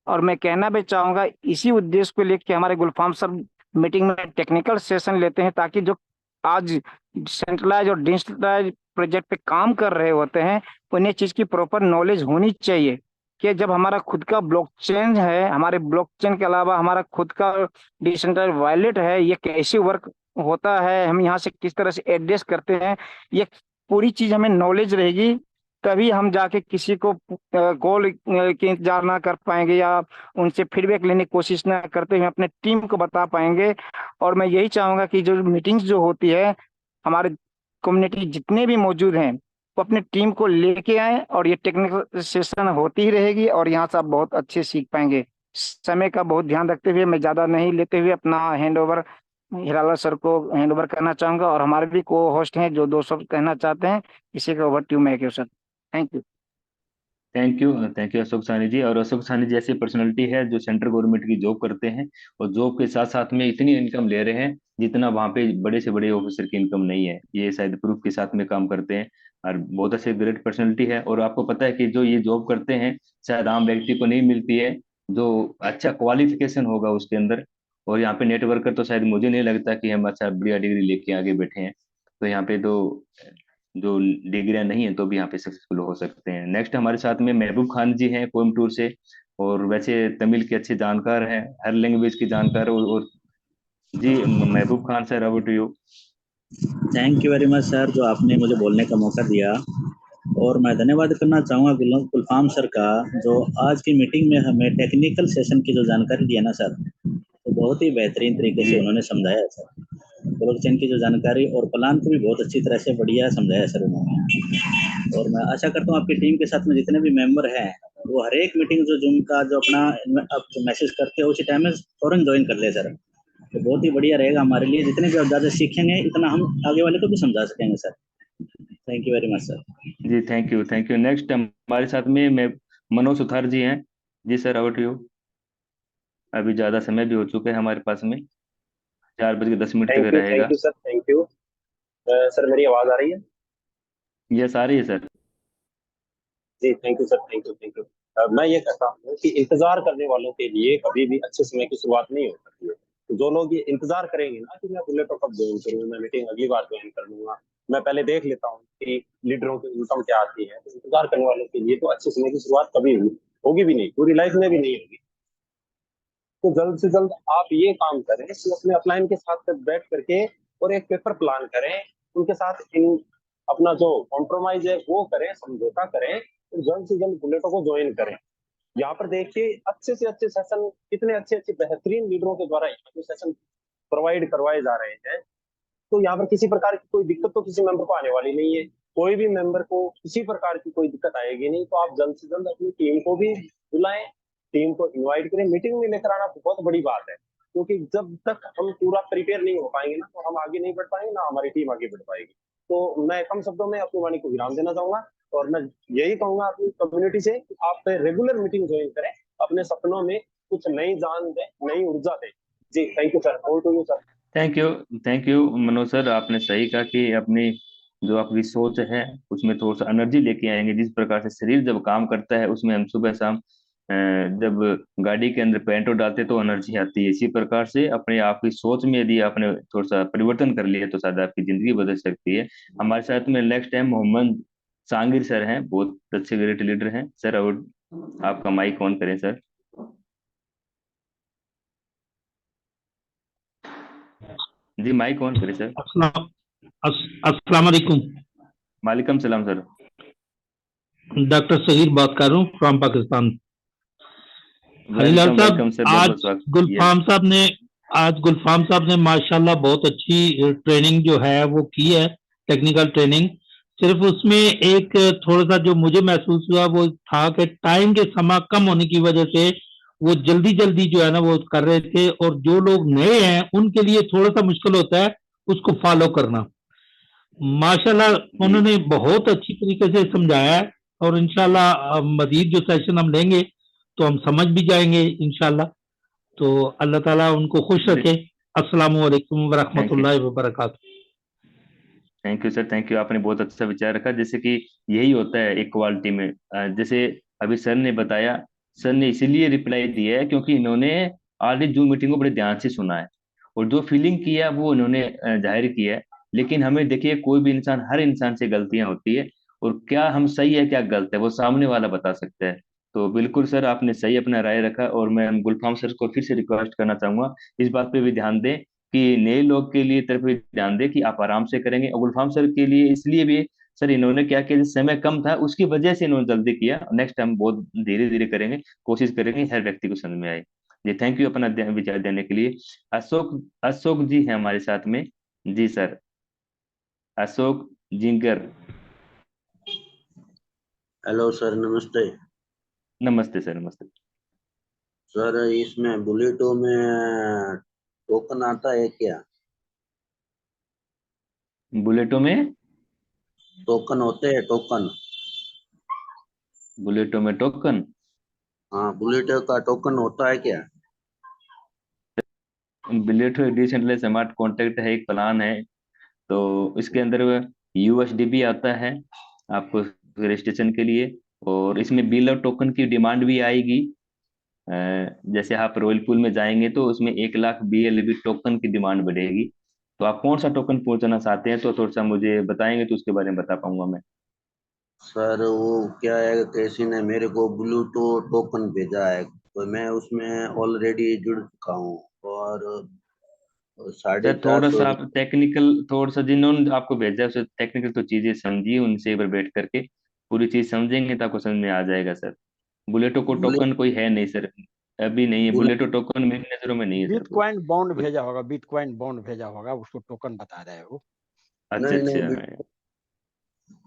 और मैं कहना भी चाहूँगा, इसी उद्देश्य को लेकर हमारे गुलफाम सर मीटिंग में टेक्निकल सेशन लेते हैं, ताकि जो आज सेंट्रलाइज और डिजिटलाइज प्रोजेक्ट पे काम कर रहे होते हैं उन्हें चीज़ की प्रॉपर नॉलेज होनी चाहिए कि जब हमारा खुद का ब्लॉकचेन है, हमारे ब्लॉकचेन के अलावा हमारा खुद का डिसेंट्रलाइज वॉलेट है, ये कैसे वर्क होता है, हम यहाँ से किस तरह से एड्रेस करते हैं, ये पूरी चीज़ हमें नॉलेज रहेगी, तभी हम जाके किसी को कॉल के इंतजार ना कर पाएंगे या उनसे फीडबैक लेने की कोशिश ना करते हुए अपने टीम को बता पाएंगे। और मैं यही चाहूँगा कि जो मीटिंग्स जो होती है, हमारे कम्युनिटी जितने भी मौजूद हैं वो अपनी टीम को लेके आए, और ये टेक्निकल सेशन होती ही रहेगी और यहाँ से आप बहुत अच्छे सीख पाएंगे। समय का बहुत ध्यान रखते हुए मैं ज़्यादा नहीं लेते हुए अपना हैंड ओवर हीरालाल सर को हैंड ओवर करना चाहूंगा, और हमारे भी को होस्ट हैं जो 200 कहना चाहते हैं, इसी का ओवर टू मैं sir. Thank you. Thank you Ashok सानी जी। और अशोक सानी जी ऐसी पर्सनैलिटी है जो सेंट्रल गवर्नमेंट की जॉब करते हैं और जॉब के साथ साथ में इतनी इनकम ले रहे हैं जितना वहाँ पे बड़े से बड़े ऑफिसर की इनकम नहीं है। ये शायद प्रूफ के साथ में काम करते हैं और बहुत अच्छे ग्रेट पर्सनैलिटी है। और आपको पता है कि जो ये जॉब करते हैं शायद आम व्यक्ति को नहीं मिलती है, जो अच्छा क्वालिफिकेशन होगा उसके अंदर। और यहाँ पे नेटवर्कर तो शायद मुझे नहीं लगता कि हम अच्छा बढ़िया डिग्री लेके आगे बैठे हैं। तो यहाँ पे तो जो डिग्रियां नहीं है तो भी यहाँ पे सक्सेसफुल हो सकते हैं। नेक्स्ट हमारे साथ में महबूब खान जी हैं कोयम्बटूर से। और वैसे तमिल के अच्छे जानकार हैं, हर लैंग्वेज के जानकार। और जी Mehboob Khan sir, over to you. Thank you very much sir, जो आपने मुझे बोलने का मौका दिया। और मैं धन्यवाद करना चाहूँगा गुलफाम सर का, जो आज की मीटिंग में हमें टेक्निकल सेशन की जो जानकारी दी है ना सर, तो बहुत ही बेहतरीन तरीके जी से उन्होंने समझाया है सर। ब्लॉकचेन की जो जानकारी और प्लान को भी बहुत अच्छी तरह से बढ़िया समझाया है सर उन्होंने। और मैं आशा करता हूँ आपकी टीम के साथ में जितने भी मेंबर हैं वो हर एक मीटिंग जो जूम का जो अपना आप जो मैसेज करते हैं उसी टाइम में फौरन ज्वाइन कर ले सर। तो बहुत ही बढ़िया रहेगा हमारे लिए, जितने भी ज़्यादा सीखेंगे इतना हम आगे वाले को भी समझा सकेंगे sir. Thank you very much sir. जी, थैंक यू। नेक्स्ट हमारे साथ में मैं मनोज सुथार जी हैं। जी सर, ओवर टू यू। अभी ज्यादा समय भी हो चुका है हमारे पास में, 4:10 तक रहेगा। Thank you sir, thank you. Sir मेरी आवाज आ रही है? ये सारी है सर। जी thank you sir, thank you, thank you. मैं ये कहता हूँ कि इंतजार करने वालों के लिए कभी भी अच्छे समय की शुरुआत नहीं हो सकती है। तो जो लोग ये इंतजार करेंगे ना कि मैं बुलेट कब ज्वाइन करूँ, मैं मीटिंग अगली बार ज्वाइन कर लूंगा, मैं पहले देख लेता हूँ कि लीडरों की इनकम क्या आती है, तो इंतजार करने वालों के लिए तो अच्छे समय की शुरुआत कभी होगी भी नहीं, पूरी लाइफ में भी नहीं होगी। तो जल्द से जल्द आप ये काम करें कि अपने अपलाइन के साथ बैठ करके और एक पेपर प्लान करें, उनके साथ इन अपना जो कॉम्प्रोमाइज है वो करें, समझौता करें, और जल्द से जल्द बुलेटो को ज्वाइन करें। यहाँ पर देखिए अच्छे से अच्छे सेशन, कितने अच्छे अच्छे बेहतरीन लीडरों के द्वारा यहाँ पे सेशन प्रोवाइड करवाए जा रहे हैं। तो यहाँ पर किसी प्रकार की कोई दिक्कत तो किसी मेंबर को आने वाली नहीं है, कोई भी मेंबर को किसी प्रकार की कोई दिक्कत आएगी नहीं। तो आप जल्द से जल्द अपनी टीम को भी बुलाएं, टीम को इनवाइट करें, मीटिंग में लेकर आना बहुत बड़ी बात है। क्योंकि जब तक हम पूरा प्रिपेयर नहीं हो पाएंगे ना तो हम आगे नहीं बढ़ पाएंगे, ना हमारी टीम आगे बढ़ पाएगी। तो मैं कम शब्दों में अपनी वाणी को विराम देना चाहूंगा और मैं यही कहूंगा अपनी कम्युनिटी से कि आप रेगुलर मीटिंग ज्वाइन करें, अपने सपनों में कुछ नई जान दें, नई ऊर्जा दें। जी thank you sir, over to you sir. Thank you. Thank you Manoj sir, आपने सही कहा कि अपनी जो आपकी सोच है उसमें थोड़ा सा एनर्जी लेके आएंगे। जिस प्रकार से शरीर जब काम करता है उसमें हम सुबह शाम जब गाड़ी के अंदर पेट्रोल डालते तो एनर्जी आती है, इसी प्रकार से अपने आप की सोच में यदि आपने थोड़ा सा परिवर्तन कर लिया तो शायद आपकी जिंदगी बदल सकती है। हमारे साथ में नेक्स्ट टाइम मोहम्मद सांगिर सर हैं, बहुत अच्छे ग्रेट लीडर हैं सर। और आपका माइक ऑन करें सर। जी माइक ऑन करें सर। अस्सलाम वालेकुम। वालेकुम सलाम सर। डॉक्टर सगीर बात कर रहा हूँ फ्रॉम पाकिस्तान। हरीलाल वेलकम साहब, वेलकम सर, बहुत बहुत आज स्वागत। यस। गुलफाम साहब ने माशाल्लाह बहुत अच्छी ट्रेनिंग जो है वो की है, टेक्निकल ट्रेनिंग। सिर्फ उसमें एक थोड़ा सा जो मुझे महसूस हुआ वो था कि टाइम के समा कम होने की वजह से वो जल्दी जल्दी जो है ना वो कर रहे थे, और जो लोग नए हैं उनके लिए थोड़ा सा मुश्किल होता है उसको फॉलो करना। माशाल्लाह जी उन्होंने बहुत अच्छी तरीके से समझाया है, और इंशाल्लाह मजीद जो सेशन हम लेंगे तो हम समझ भी जाएंगे इंशाल्लाह। तो अल्लाह ताला उनको खुश जी। रखे। अस्सलाम वालेकुम व थैंक यू। रहमतुल्लाहि व बरकातहू। Thank you sir, thank you. आपने बहुत अच्छा विचार रखा। जैसे कि यही होता है एक क्वालिटी में, जैसे अभी सर ने बताया। सर ने इसीलिए रिप्लाई दिया है क्योंकि इन्होंने ऑलरेडी जूम मीटिंग को बड़े ध्यान से सुना है और जो फीलिंग किया वो इन्होंने जाहिर किया है। लेकिन हमें देखिए, कोई भी इंसान, हर इंसान से गलतियां होती है और क्या हम सही है क्या गलत है वो सामने वाला बता सकता है। तो बिल्कुल सर, आपने सही अपना राय रखा। और मैं गुलफाम सर को फिर से रिक्वेस्ट करना चाहूंगा, इस बात पे भी ध्यान दें कि नए लोग के लिए तरफ भी ध्यान दें कि आप आराम से करेंगे। और गुलफाम सर के लिए इसलिए भी सर इन्होंने क्या किया, समय कम था उसकी वजह से इन्होंने जल्दी किया। नेक्स्ट टाइम बहुत धीरे धीरे करेंगे, कोशिश करेंगे हर व्यक्ति को समझ में आए। जी थैंक यू अपना विचार देने के लिए। अशोक अशोक जी हैं हमारे साथ में। जी sir, Ashok Jingar. Hello sir, नमस्ते। नमस्ते सर, नमस्ते। सर इसमें बुलेटो में टोकन आता है क्या? बुलेटों में टोकन होते हैं, टोकन। बुलेटों में टोकन? हाँ, बुलेट का टोकन होता है क्या? बुलेटो डिसेंट्रलाइज स्मार्ट कॉन्ट्रैक्ट है, एक प्लान है। तो इसके अंदर यूएसडीबी आता है आपको रजिस्ट्रेशन के लिए, और इसमें बिल ऑफ टोकन की डिमांड भी आएगी। अ, जैसे आप रॉयल पूल में जाएंगे तो उसमें 1 लाख बीएलबी टोकन की डिमांड बढ़ेगी। तो आप कौन सा टोकन पहुंचाना चाहते हैं, तो थोड़ा सा मुझे बताएंगे तो उसके बारे में बता पाऊंगा मैं। सर वो क्या है, किसी ने मेरे को ब्लूटूथ टोकन भेजा है, तो मैं उसमें ऑलरेडी जुड़ चुका हूँ। और साढ़े सर चार थोड़ा सौ सा आप टेक्निकल, थोड़ा सा जिन्होंने आपको भेजा है उसे टेक्निकल तो चीजें समझिए, उनसे एक बार बैठ करके पूरी चीज समझेंगे तो आपको समझ में आ जाएगा सर। बुलेटो को बुलेट टोकन कोई है नहीं सर, अभी नहीं है बुलेट बुलेटो टोकन, मेरी नजरों में नहीं है सर कोई। बिटकॉइन बॉन्ड भेजा होगा, बिटकॉइन बॉन्ड भेजा होगा, उसको टोकन बता रहे हो। अच्छा नहीं नहीं, अच्छा।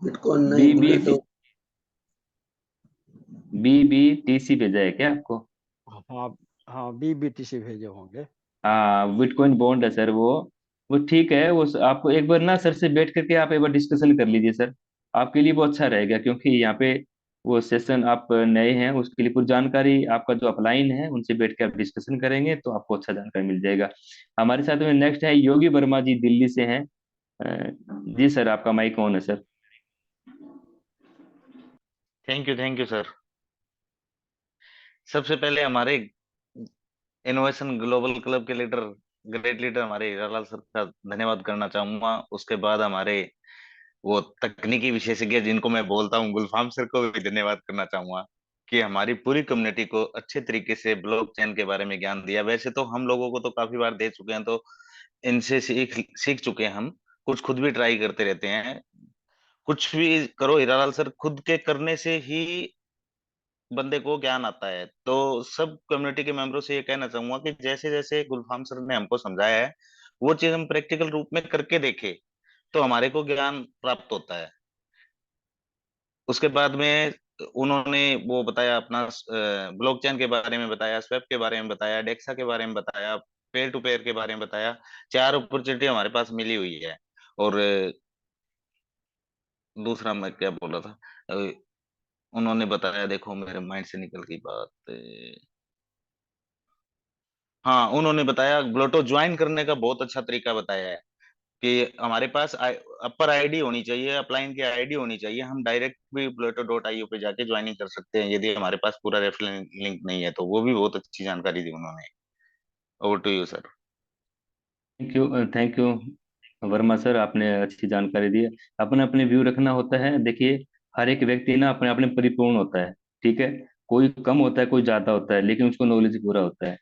बिटकॉइन बी नहीं, बी बुलेट। BBTC भेजा है क्या आपको? हाँ हाँ, बीबीटीसी भेजे होंगे। हाँ बिटकॉइन बॉन्ड है सर वो ठीक है। आपको एक बार ना सर से बैठ करके आप एक बार डिस्कशन कर लीजिए सर, आपके लिए वो अच्छा रहेगा, क्योंकि यहाँ पे वो सेशन आप नए हैं, उसके लिए पूरी जानकारी आपका जो अपलाइन है उनसे बैठ के आप डिस्कशन करेंगे तो आपको अच्छा जानकारी मिल जाएगा। हमारे साथ में नेक्स्ट है योगी वर्मा जी, दिल्ली से हैं। जी सर, आपका माइक ऑन है सर। Thank you sir. सबसे पहले हमारे इनोवेशन ग्लोबल क्लब के लीडर, ग्रेट लीडर हमारे हीरालाल सर का धन्यवाद करना चाहूंगा। उसके बाद हमारे वो तकनीकी विशेषज्ञ जिनको मैं बोलता हूँ गुलफाम सर को भी धन्यवाद करना चाहूंगा कि हमारी पूरी कम्युनिटी को अच्छे तरीके से ब्लॉकचेन के बारे में ज्ञान दिया। वैसे तो हम लोगों को तो काफी बार दे चुके हैं, तो इनसे सीख सीख चुके हैं हम। कुछ खुद भी ट्राई करते रहते हैं। कुछ भी करो हीरालाल सर, खुद के करने से ही बंदे को ज्ञान आता है। तो सब कम्युनिटी के मेंबरों से ये कहना चाहूंगा कि जैसे जैसे गुलफाम सर ने हमको समझाया है वो चीज हम प्रैक्टिकल रूप में करके देखें तो हमारे को ज्ञान प्राप्त होता है। उसके बाद में उन्होंने वो बताया अपना ब्लॉकचेन के बारे में बताया, स्वेप के बारे में बताया, डेक्सा के बारे में बताया, पेयर टू पेयर के बारे में बताया। 4 अपॉर्चुनिटी हमारे पास मिली हुई है। और दूसरा मैं क्या बोल रहा था, उन्होंने बताया, देखो मेरे माइंड से निकल गई बात। हाँ, उन्होंने बताया ग्लोटो ज्वाइन करने का बहुत अच्छा तरीका बताया है कि हमारे पास अपर आईडी होनी चाहिए, अपलाइन की आईडी होनी चाहिए। हम डायरेक्ट भी ग्लोटो.io पे जाके ज्वाइनिंग कर सकते हैं यदि हमारे पास पूरा रेफरल लिंक नहीं है तो। वो भी बहुत अच्छी जानकारी दी उन्होंने। Over to you sir. Thank you Verma sir, आपने अच्छी जानकारी दी। अपने अपने व्यू रखना होता है, देखिए हर एक व्यक्ति ना अपने अपने परिपूर्ण होता है, ठीक है। कोई कम होता है, कोई ज्यादा होता है, लेकिन उसको नॉलेज पूरा होता है।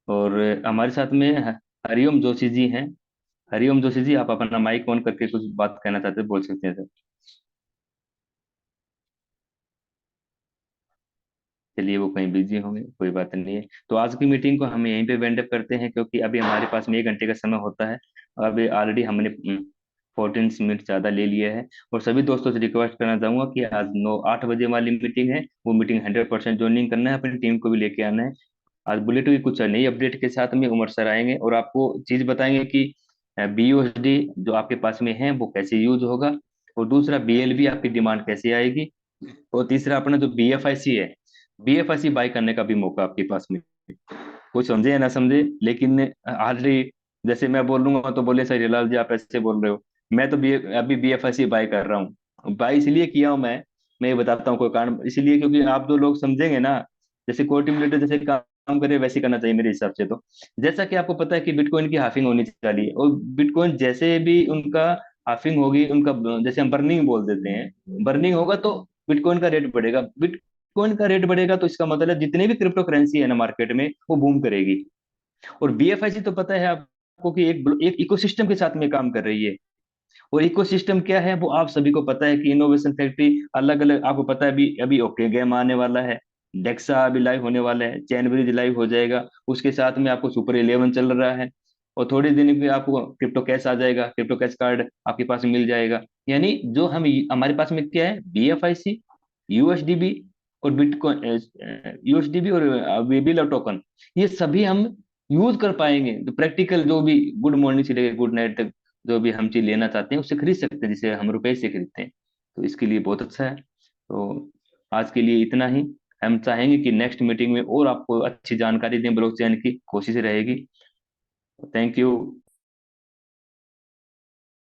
और हमारे साथ में हरिओम जोशी जी हैं। हरिओम जोशी जी, आप अपना माइक ऑन करके कुछ बात कहना चाहते हैं, बोल सकते हैं सर। चलिए वो कहीं बिजी होंगे, कोई बात नहीं है। तो आज की मीटिंग को हम यहीं पे वेंड अप करते हैं, क्योंकि अभी हमारे पास में 1 घंटे का समय होता है। अभी ऑलरेडी हमने 14 मिनट ज्यादा ले लिया है। और सभी दोस्तों से रिक्वेस्ट करना चाहूंगा कि आज 8 बजे वाली मीटिंग है, वो मीटिंग 100% ज्वाइनिंग करना है, अपनी टीम को भी लेके आना है। आज बुलेट की कुछ नई अपडेट के साथ में उमर सर आएंगे और आपको चीज बताएंगे कि BUSD जो आपके पास में है वो कैसे यूज होगा, और दूसरा BLB आपकी डिमांड कैसे आएगी, और तीसरा अपना जो BFIC है, BFIC बाय करने का भी मौका आपके पास में। कुछ समझे या ना समझे, लेकिन ऑलरेडी जैसे मैं बोल लूंगा तो बोले सर हिलाल जी आप ऐसे बोल रहे हो। मैं तो अभी BFIC बाय कर रहा हूँ। बाय इसलिए किया हूँ मैं ये बताता हूँ कोई कारण, इसलिए क्योंकि आप जो लोग समझेंगे ना, जैसे कोर टीम लीडर जैसे काम करे वैसे करना चाहिए मेरे हिसाब से। तो जैसा कि आपको पता है कि बिटकॉइन की हाफिंग होनी चाहिए, और बिटकॉइन जैसे भी उनका हाफिंग होगी, उनका जैसे हम बर्निंग बोल देते हैं, बर्निंग होगा तो बिटकॉइन का रेट बढ़ेगा। बिटकॉइन का रेट बढ़ेगा तो इसका मतलब जितने भी क्रिप्टो करेंसी है ना मार्केट में वो बूम करेगी। और BFIC तो पता है आपको कि एक इकोसिस्टम के साथ में काम कर रही है। और इकोसिस्टम क्या है वो आप सभी को पता है कि इनोवेशन फैक्ट्री अलग अलग, आपको पता है अभी अभी ओके गेम आने वाला है, डेक्सा अभी लाइव होने वाला है, चैन ब्रिज लाइव हो जाएगा, उसके साथ में आपको सुपर 11 चल रहा है, और थोड़ी दिन में आपको क्रिप्टो कैश आ जाएगा, क्रिप्टो कैश कार्ड आपके पास मिल जाएगा। यानी जो हम हमारे पास में क्या है, BFIC, USDB और बिटकॉइन, USDB और बिल टोकन, ये सभी हम यूज कर पाएंगे। तो प्रैक्टिकल जो भी गुड मॉर्निंग से लेकर गुड नाइट तक जो भी हम चीज लेना चाहते हैं उससे खरीद सकते हैं, जिसे हम रुपए से खरीदते हैं। तो इसके लिए बहुत अच्छा है। तो आज के लिए इतना ही। हम चाहेंगे कि नेक्स्ट मीटिंग में और आपको अच्छी जानकारी दें, ब्लॉकचेन की कोशिश रहेगी। Thank you.